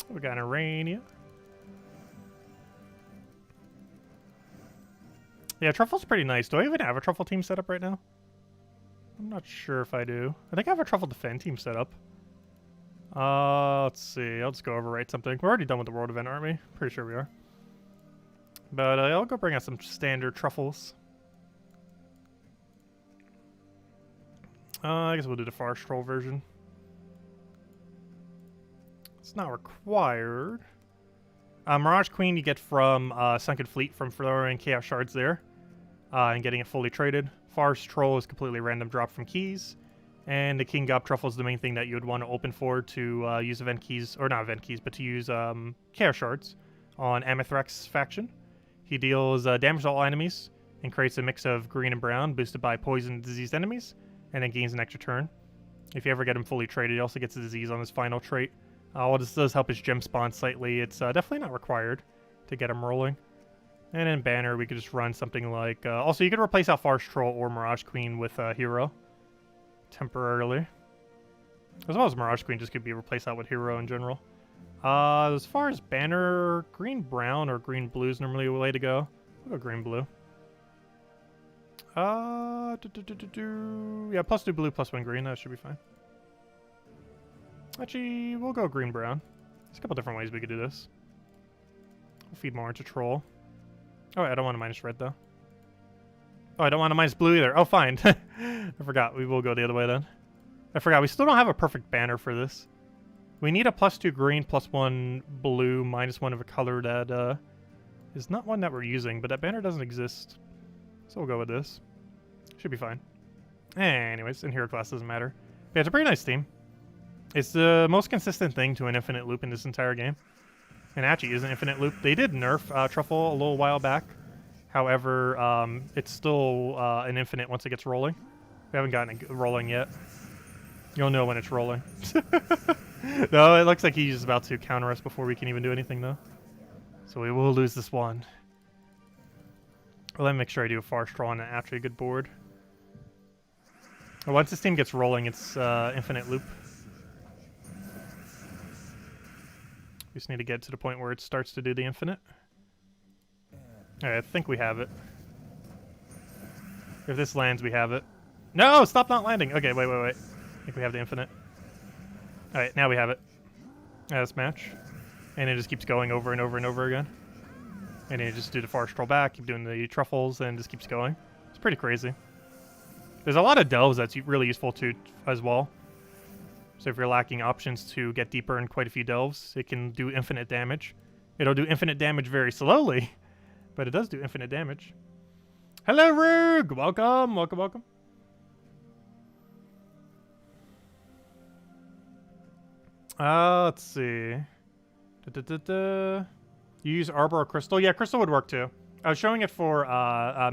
We got an Arania. Yeah, Truffle's pretty nice. Do I even have a Truffle team set up right now? I'm not sure if I do. I think I have a Truffle Defend team set up. Let's see. I'll just go overwrite something. We're already done with the World Event, aren't we? Pretty sure we are. But I'll go bring out some standard Truffles. I guess we'll do the Forest Troll version. It's not required. Mirage Queen you get from Sunken Fleet from throwing Chaos Shards there and getting it fully traded. Forest Troll is completely random drop from keys. And the King Gob Truffle is the main thing that you would want to open for to use event keys, or not event keys, but to use Chaos Shards on Amethrax's faction. He deals damage to all enemies and creates a mix of green and brown boosted by poison and diseased enemies, and then gains an extra turn. If you ever get him fully traded, he also gets a disease on his final trait. While this does help his gem spawn slightly, it's definitely not required to get him rolling. And in Banner, we could just run something like... also, you could replace out Forest Troll or Mirage Queen with Hero temporarily. As well as Mirage Queen just could be replaced out with Hero in general. As far as Banner, green-brown or green-blue is normally a way to go. We'll go green-blue. Yeah, +2 blue, +1 green. That should be fine. Actually, we'll go green-brown. There's a couple different ways we could do this. We'll feed more into Troll. Oh, wait, I don't want to minus red, though. Oh, I don't want to minus blue either. Oh, fine. I forgot. We will go the other way, then. I forgot. We still don't have a perfect banner for this. We need a +2 green, +1 blue, -1 of a color that is not one that we're using, but that banner doesn't exist. So we'll go with this. Should be fine. Anyways, and hero class doesn't matter. But yeah, it's a pretty nice team. It's the most consistent thing to an infinite loop in this entire game. And actually is an infinite loop. They did nerf Truffle a little while back. However, it's still an infinite once it gets rolling. We haven't gotten it rolling yet. You'll know when it's rolling. No, it looks like he's about to counter us before we can even do anything, though. So we will lose this one. Well, let me make sure I do a Forest Troll on actually a good board. But once this team gets rolling, it's infinite loop. We just need to get to the point where it starts to do the infinite. Alright, I think we have it. If this lands, we have it. No! Stop not landing! Okay, wait. I think we have the infinite. Alright, now we have it. Let's match. And it just keeps going over and over and over again. And then you just do the Forest Troll back, keep doing the Truffles, and it just keeps going. It's pretty crazy. There's a lot of delves that's really useful too, as well. So if you're lacking options to get deeper in quite a few delves, it can do infinite damage. It'll do infinite damage very slowly, but it does do infinite damage. Hello, Rug! Welcome. Let's see. You use Arbor or Crystal? Yeah, Crystal would work too. I was showing it for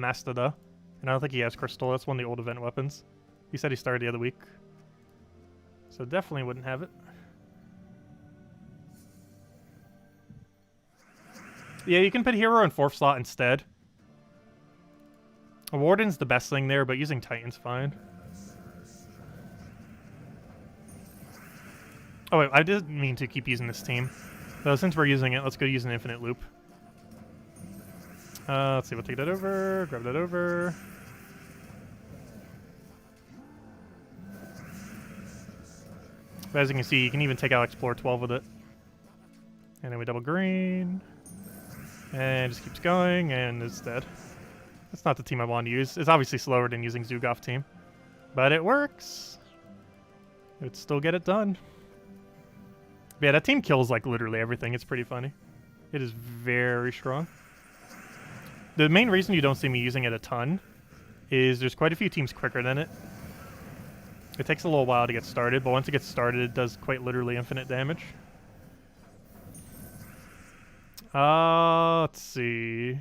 Master though, and I don't think he has Crystal. That's one of the old event weapons. He said he started the other week. So definitely wouldn't have it. Yeah, you can put Hero in 4th slot instead. A Warden's the best thing there, but using Titan's fine. Oh wait, I didn't mean to keep using this team. So since we're using it, let's go use an infinite loop. Let's see, we'll take that over, grab that over. But as you can see, you can even take out Explore 12 with it. And then we double green. And it just keeps going, and it's dead. That's not the team I want to use. It's obviously slower than using Zugov team. But it works. It'd still get it done. But yeah, that team kills like literally everything. It's pretty funny. It is very strong. The main reason you don't see me using it a ton is there's quite a few teams quicker than it. It takes a little while to get started, but once it gets started, it does quite literally infinite damage. Let's see.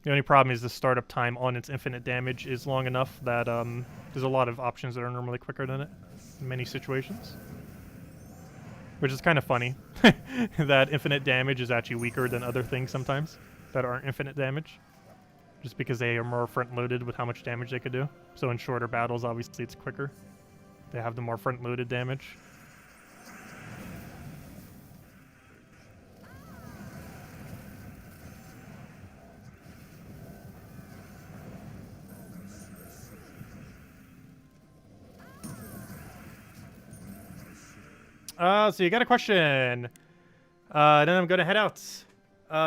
The only problem is the startup time on its infinite damage is long enough that there's a lot of options that are normally quicker than it in many situations. Which is kind of funny, that infinite damage is actually weaker than other things sometimes that aren't infinite damage. Just because they are more front-loaded with how much damage they could do. So in shorter battles, obviously it's quicker. They have the more front-loaded damage. So you got a question. Then I'm going to head out.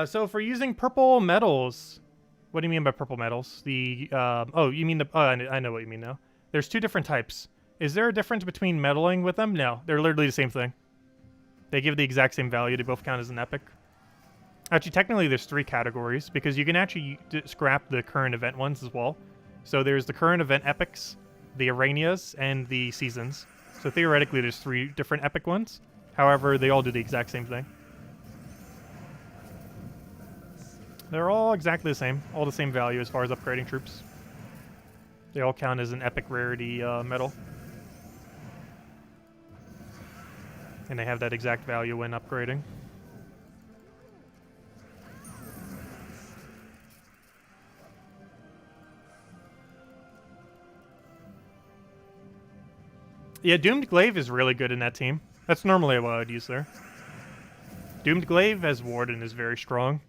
So for using purple metals, what do you mean by purple metals? The, oh, you mean the, oh, I know what you mean now. There's two different types. Is there a difference between meddling with them? No, they're literally the same thing. They give the exact same value. They both count as an epic. Actually, technically there's three categories because you can actually scrap the current event ones as well. So there's the current event epics, the Aranias, and the seasons. So theoretically, there's three different epic ones. However, they all do the exact same thing. They're all exactly the same. All the same value as far as upgrading troops. They all count as an epic rarity medal. And they have that exact value when upgrading. Yeah, Doomed Glaive is really good in that team. That's normally what I would use there. Doomed Glaive as Warden is very strong.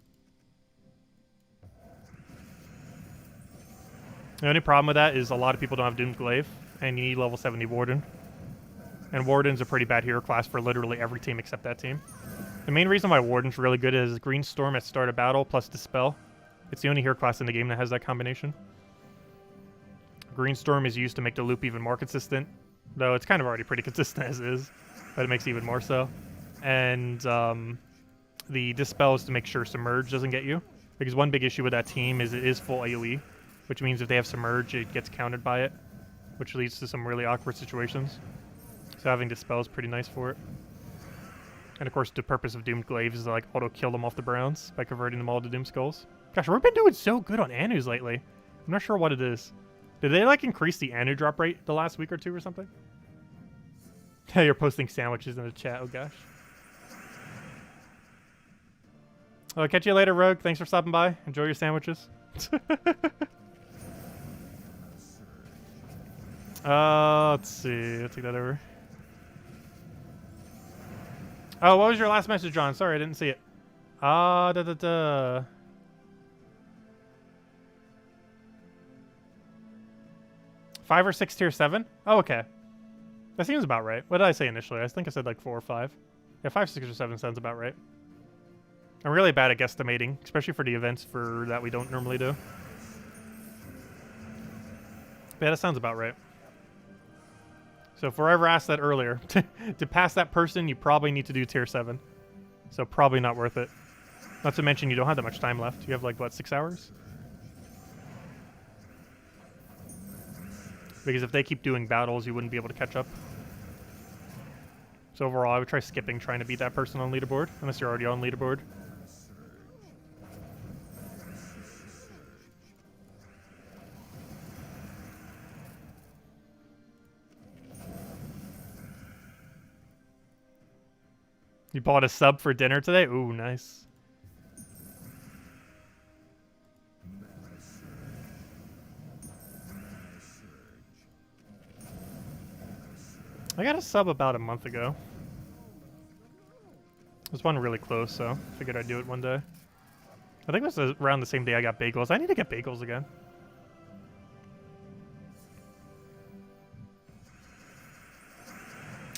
The only problem with that is a lot of people don't have Doomed Glaive, and you need level 70 Warden. And Warden's a pretty bad hero class for literally every team except that team. The main reason why Warden's really good is Green Storm at start of battle plus Dispel. It's the only hero class in the game that has that combination. Green Storm is used to make the loop even more consistent. Though it's kind of already pretty consistent as is, but it makes it even more so. And the Dispel is to make sure Submerge doesn't get you. Because one big issue with that team is it is full AoE, which means if they have Submerge, it gets countered by it, which leads to some really awkward situations. So having Dispel is pretty nice for it. And of course, the purpose of Doomed Glaive is to like auto-kill them off the Browns by converting them all to Doom Skulls. Gosh, we've been doing so good on Anus lately. I'm not sure what it is. Did they like increase the Anu drop rate the last week or two or something? Yeah, you're posting sandwiches in the chat. Oh gosh. I'll catch you later, Rogue. Thanks for stopping by. Enjoy your sandwiches. Let's see. Let's take that over. Oh, what was your last message, John? Sorry, I didn't see it. 5 or 6 tier 7? Oh, okay. That seems about right. What did I say initially? I think I said like 4 or 5. Yeah, 5, 6, or 7 sounds about right. I'm really bad at guesstimating, especially for the events that we don't normally do. But yeah, that sounds about right. So if we're ever asked that earlier, to pass that person, you probably need to do tier 7. So probably not worth it. Not to mention you don't have that much time left. You have like, what, 6 hours? Because if they keep doing battles, you wouldn't be able to catch up. So overall, I would try skipping trying to beat that person on leaderboard, unless you're already on leaderboard. You bought a sub for dinner today? Ooh, nice. I got a sub about a month ago. There's one really close, so figured I'd do it one day. I think it was around the same day I got bagels. I need to get bagels again.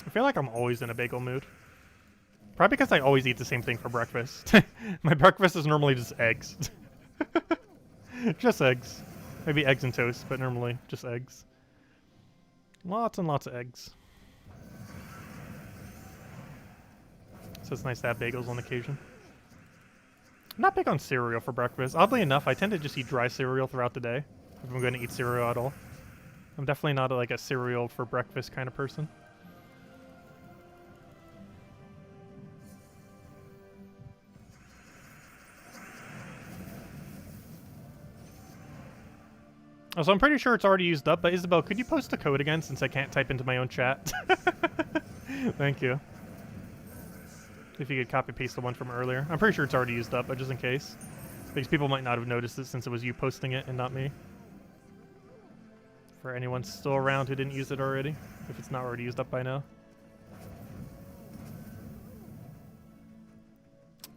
I feel like I'm always in a bagel mood. Probably because I always eat the same thing for breakfast. My breakfast is normally just eggs. Just eggs. Maybe eggs and toast, but normally just eggs. Lots and lots of eggs. So it's nice to have bagels on occasion. I'm not big on cereal for breakfast. Oddly enough, I tend to just eat dry cereal throughout the day if I'm going to eat cereal at all. I'm definitely not like a cereal for breakfast kind of person. Oh, so I'm pretty sure it's already used up, but Isabel, could you post the code again since I can't type into my own chat? Thank you. If you could copy-paste the one from earlier. I'm pretty sure it's already used up, but just in case. Because people might not have noticed it since it was you posting it and not me. For anyone still around who didn't use it already, if it's not already used up by now.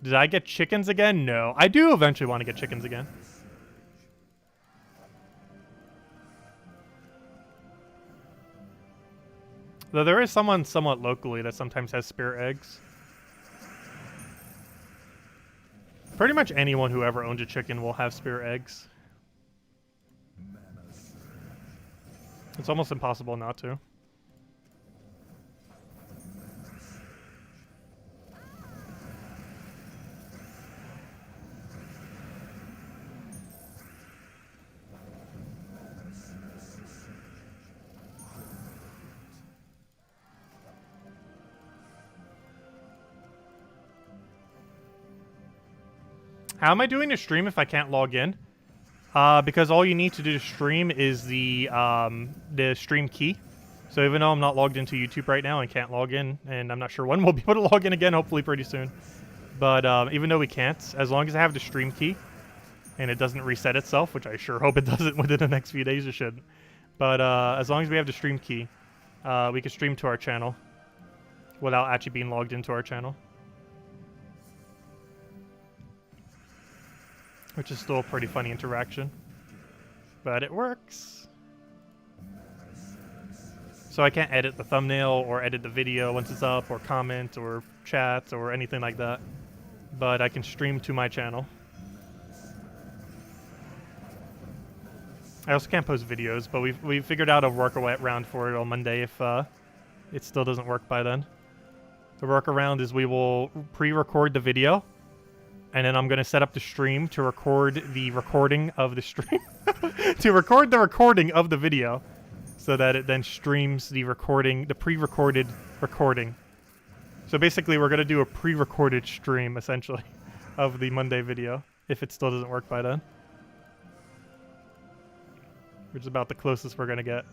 Did I get chickens again? No. I do eventually want to get chickens again. Though there is someone somewhat locally that sometimes has spare eggs. Pretty much anyone who ever owns a chicken will have spare eggs. It's almost impossible not to. How am I doing to stream if I can't log in? Because all you need to do to stream is the stream key. So even though I'm not logged into YouTube right now and can't log in, and I'm not sure when we'll be able to log in again, hopefully pretty soon. But even though we can't, as long as I have the stream key and it doesn't reset itself, which I sure hope it doesn't within the next few days, it shouldn't. But as long as we have the stream key, we can stream to our channel without actually being logged into our channel. Which is still a pretty funny interaction. But it works. So I can't edit the thumbnail or edit the video once it's up or comment or chat or anything like that. But I can stream to my channel. I also can't post videos, but we figured out a workaround for it on Monday if it still doesn't work by then. The workaround is we will pre-record the video. And then I'm going to set up the stream to record the recording of the stream. To record the recording of the video. So that it then streams the recording, the pre-recorded recording. So basically we're going to do a pre-recorded stream, essentially, of the Monday video. If it still doesn't work by then. Which is about the closest we're going to get.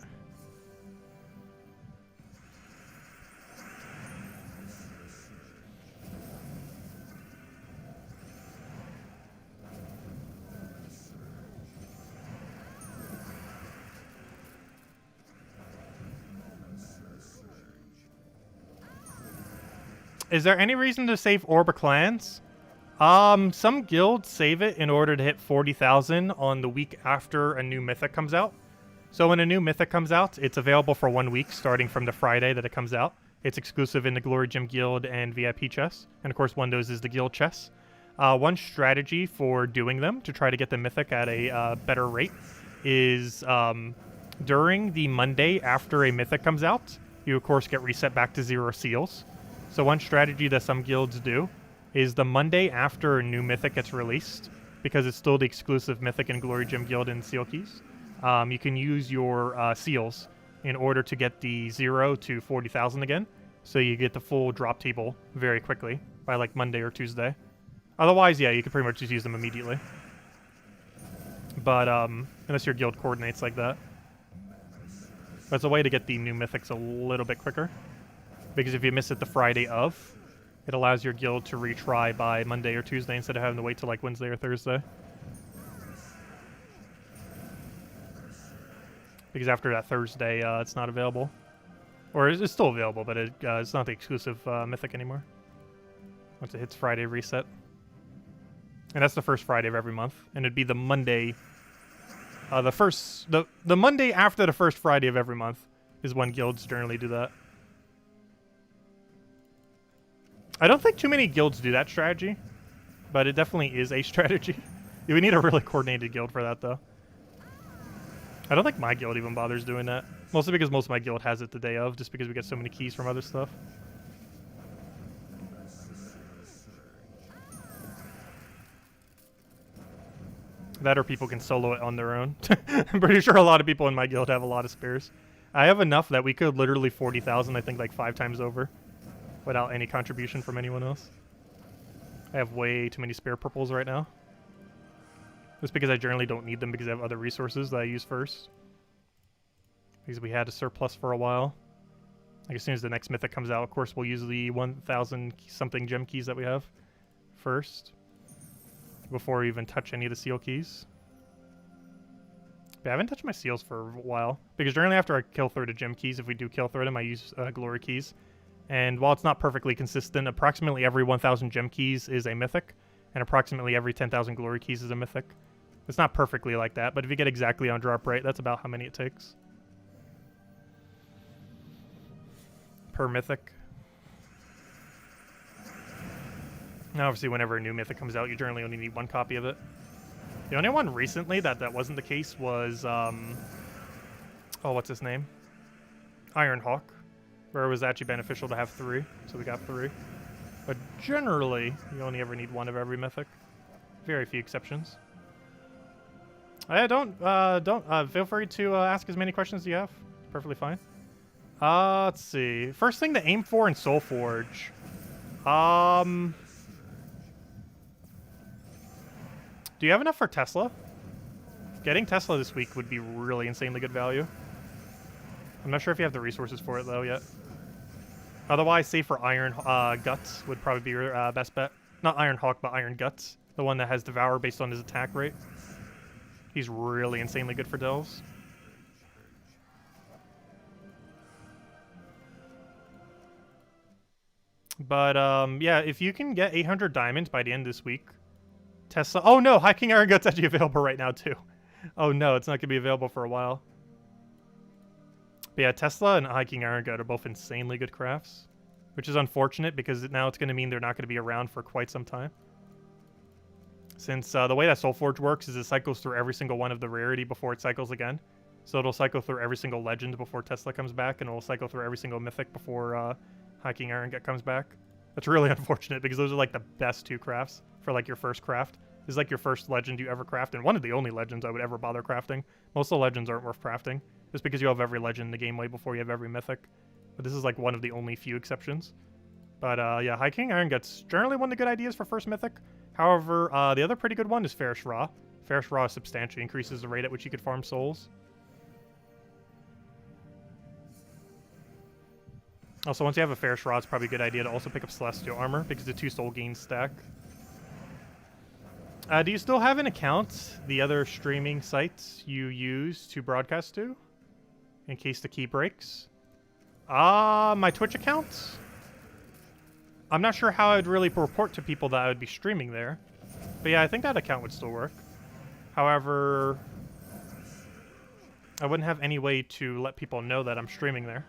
Is there any reason to save Orb Clans? Some guilds save it in order to hit 40,000 on the week after a new mythic comes out. So when a new mythic comes out, it's available for 1 week, starting from the Friday that it comes out. It's exclusive in the Glory Gem Guild and VIP chests. And of course, one of those is the guild chests. One strategy for doing them, to try to get the mythic at a better rate, is during the Monday after a mythic comes out, you of course get reset back to 0 seals. So one strategy that some guilds do is the Monday after a new mythic gets released, because it's still the exclusive mythic in Glory Gem Guild and seal keys, you can use your seals in order to get the 0 to 40,000 again. So you get the full drop table very quickly by like Monday or Tuesday. Otherwise, yeah, you can pretty much just use them immediately. But unless your guild coordinates like that. That's a way to get the new mythics a little bit quicker. Because if you miss it the Friday of, it allows your guild to retry by Monday or Tuesday instead of having to wait till like Wednesday or Thursday. Because after that Thursday, it's not available. Or it's still available, but it's not the exclusive mythic anymore. Once it hits Friday reset. And that's the first Friday of every month. And it'd be the Monday... the Monday after the first Friday of every month is when guilds generally do that. I don't think too many guilds do that strategy, but it definitely is a strategy. You would need a really coordinated guild for that, though. I don't think my guild even bothers doing that. Mostly because most of my guild has it the day of, just because we get so many keys from other stuff. That or people can solo it on their own. I'm pretty sure a lot of people in my guild have a lot of spares. I have enough that we could literally 40,000, I think, like 5 times over. Without any contribution from anyone else. I have way too many spare purples right now. Just because I generally don't need them because I have other resources that I use first. Because we had a surplus for a while. Like as soon as the next mythic comes out, of course, we'll use the 1,000 something gem keys that we have first. Before we even touch any of the seal keys. But I haven't touched my seals for a while. Because generally after I kill through the gem keys, if we do kill through them, I use glory keys. And while it's not perfectly consistent, approximately every 1,000 gem keys is a mythic, and approximately every 10,000 glory keys is a mythic. It's not perfectly like that, but if you get exactly on drop rate, that's about how many it takes. Per mythic. Now, obviously, whenever a new mythic comes out, you generally only need 1 copy of it. The only one recently that wasn't the case was, oh, what's his name? Ironhawk. Where it was actually beneficial to have 3, so we got 3. But generally, you only ever need 1 of every mythic. Very few exceptions. Feel free to ask as many questions as you have. Perfectly fine. Let's see. First thing to aim for in Soulforge. Do you have enough for Tesla? Getting Tesla this week would be really insanely good value. I'm not sure if you have the resources for it, though, yet. Otherwise, save for Iron Guts would probably be your best bet. Not Iron Hawk, but Iron Guts. The one that has Devour based on his attack rate. He's really insanely good for delves. But, yeah, if you can get 800 diamonds by the end of this week, Tesla... Oh, no! High King Iron Guts actually available right now, too. Oh, no, it's not going to be available for a while. But yeah, Tesla and High King Iron Gut are both insanely good crafts, which is unfortunate because now it's going to mean they're not going to be around for quite some time. Since the way that Soulforge works is it cycles through every single one of the rarity before it cycles again. So it'll cycle through every single legend before Tesla comes back, and it'll cycle through every single mythic before High King Iron Gut comes back. That's really unfortunate because those are like the best 2 crafts for like your first craft. This is like your first legend you ever craft, and one of the only legends I would ever bother crafting. Most of the legends aren't worth crafting. Just because you have every legend in the game way before you have every mythic. But this is like one of the only few exceptions. But yeah, High King Iron Gut's generally one of the good ideas for first mythic. However, the other pretty good one is Ferrous Raw. Ferrous Raw substantially increases the rate at which you could farm souls. Also, once you have a Ferrous Raw, it's probably a good idea to also pick up Celestial Armor because the 2 soul gains stack. Do you still have an account, the other streaming sites you use to broadcast to? In case the key breaks? My Twitch account? I'm not sure how I'd really report to people that I would be streaming there. But yeah, I think that account would still work. However, I wouldn't have any way to let people know that I'm streaming there.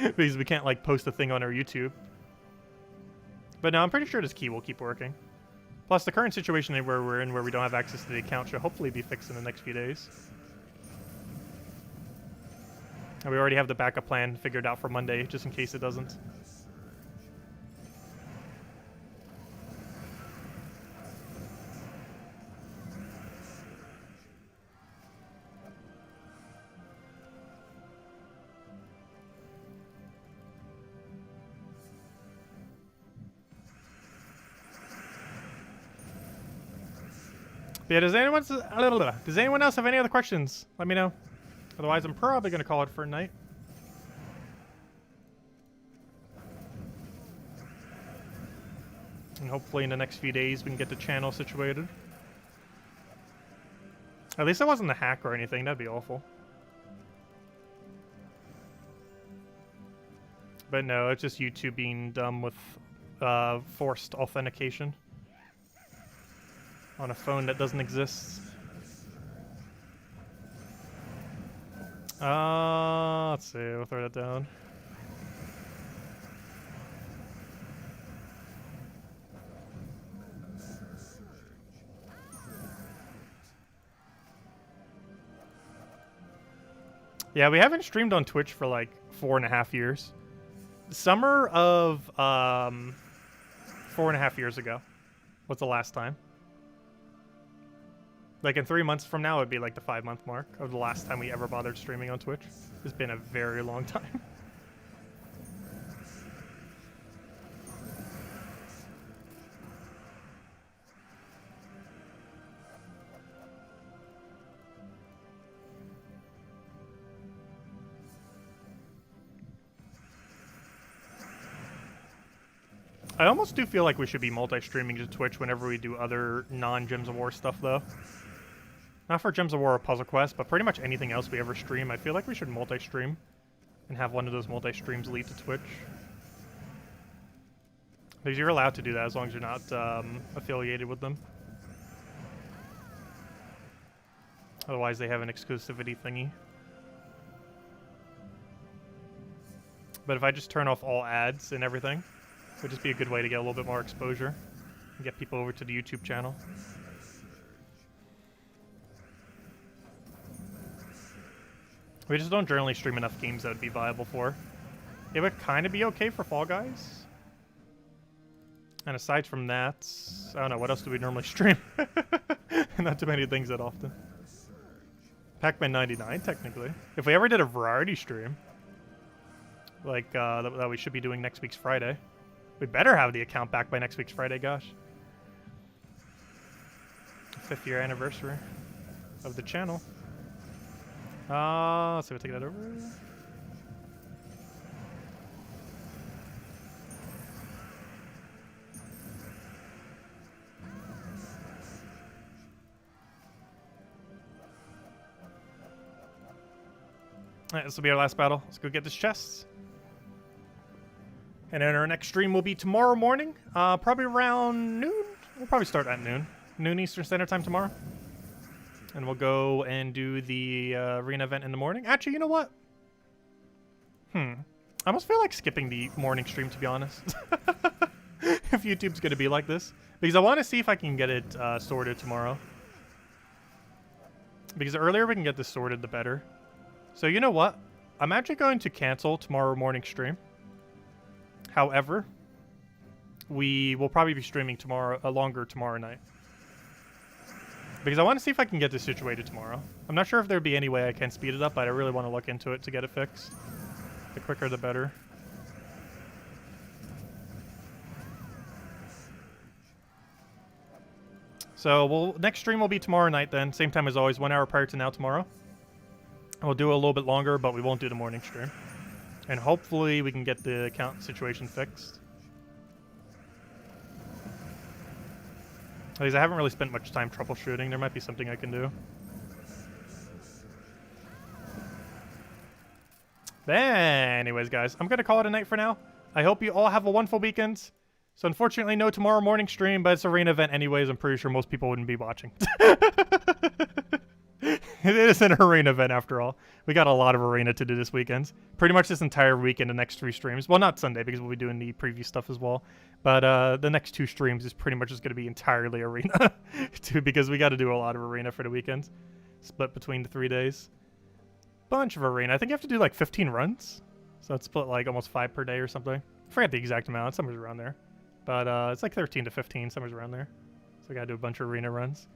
Because we can't, like, post a thing on our YouTube. But no, I'm pretty sure this key will keep working. Plus, the current situation where we're in, where we don't have access to the account, should hopefully be fixed in the next few days. And we already have the backup plan figured out for Monday, just in case it doesn't. But yeah, does anyone else have any other questions? Let me know. Otherwise, I'm probably going to call it for a night. And hopefully in the next few days we can get the channel situated. At least it wasn't a hack or anything. That'd be awful. But no, it's just YouTube being dumb with forced authentication. on a phone that doesn't exist. Let's see. We'll throw that down. Yeah, we haven't streamed on Twitch for like 4.5 years. Summer of 4.5 years ago was the last time. Like in 3 months from now, it'd be like the 5-month mark of the last time we ever bothered streaming on Twitch. It's been a very long time. I almost do feel like we should be multi-streaming to Twitch whenever we do other non-Gems of War stuff, though. Not for Gems of War or Puzzle Quest, but pretty much anything else we ever stream. I feel like we should multi-stream and have one of those multi-streams lead to Twitch. Because you're allowed to do that as long as you're not affiliated with them. Otherwise, they have an exclusivity thingy. But if I just turn off all ads and everything, it would just be a good way to get a little bit more exposure and get people over to the YouTube channel. We just don't generally stream enough games that would be viable for. It would kind of be okay for Fall Guys. And aside from that, I don't know, what else do we normally stream? Not too many things that often. Pac-Man 99, technically. If we ever did a variety stream, like that we should be doing next week's Friday. We better have the account back by next week's Friday, gosh. 5th year anniversary of the channel. So we'll take that over. Alright, this will be our last battle. Let's go get this chest. And then our next stream will be tomorrow morning, probably around noon. We'll probably start at noon. Noon Eastern Standard Time tomorrow. And we'll go and do the arena event in the morning. Actually, you know what? I almost feel like skipping the morning stream, to be honest. If YouTube's going to be like this. Because I want to see if I can get it sorted tomorrow. Because the earlier we can get this sorted, the better. So you know what? I'm actually going to cancel tomorrow morning stream. However, we will probably be streaming tomorrow, longer tomorrow night. Because I want to see if I can get this situated tomorrow. I'm not sure if there'd be any way I can speed it up, but I really want to look into it to get it fixed. The quicker, the better. So next stream will be tomorrow night then. Same time as always, 1 hour prior to now tomorrow. We'll do it a little bit longer, but we won't do the morning stream. And hopefully we can get the account situation fixed. Because I haven't really spent much time troubleshooting. There might be something I can do. Anyways, guys, I'm going to call it a night for now. I hope you all have a wonderful weekend. So unfortunately, no tomorrow morning stream, but it's an arena event anyways. I'm pretty sure most people wouldn't be watching. It is an arena event after all. We got a lot of arena to do this weekend. Pretty much this entire weekend, the next 3 streams. Well, not Sunday because we'll be doing the preview stuff as well. But the next 2 streams is pretty much just going to be entirely arena. Too, because we got to do a lot of arena for the weekend. Split between the 3 days. Bunch of arena. I think you have to do like 15 runs. So it's split like almost 5 per day or something. I forget the exact amount. Somewhere around there. But it's like 13 to 15. Somewhere around there. So we got to do a bunch of arena runs.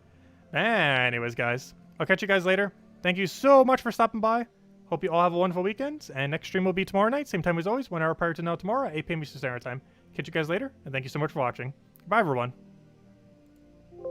Anyways, guys. I'll catch you guys later. Thank you so much for stopping by. Hope you all have a wonderful weekend. And next stream will be tomorrow night. Same time as always. 1 hour prior to now tomorrow. 8 p.m. Eastern Standard Time. Catch you guys later. And thank you so much for watching. Bye, everyone.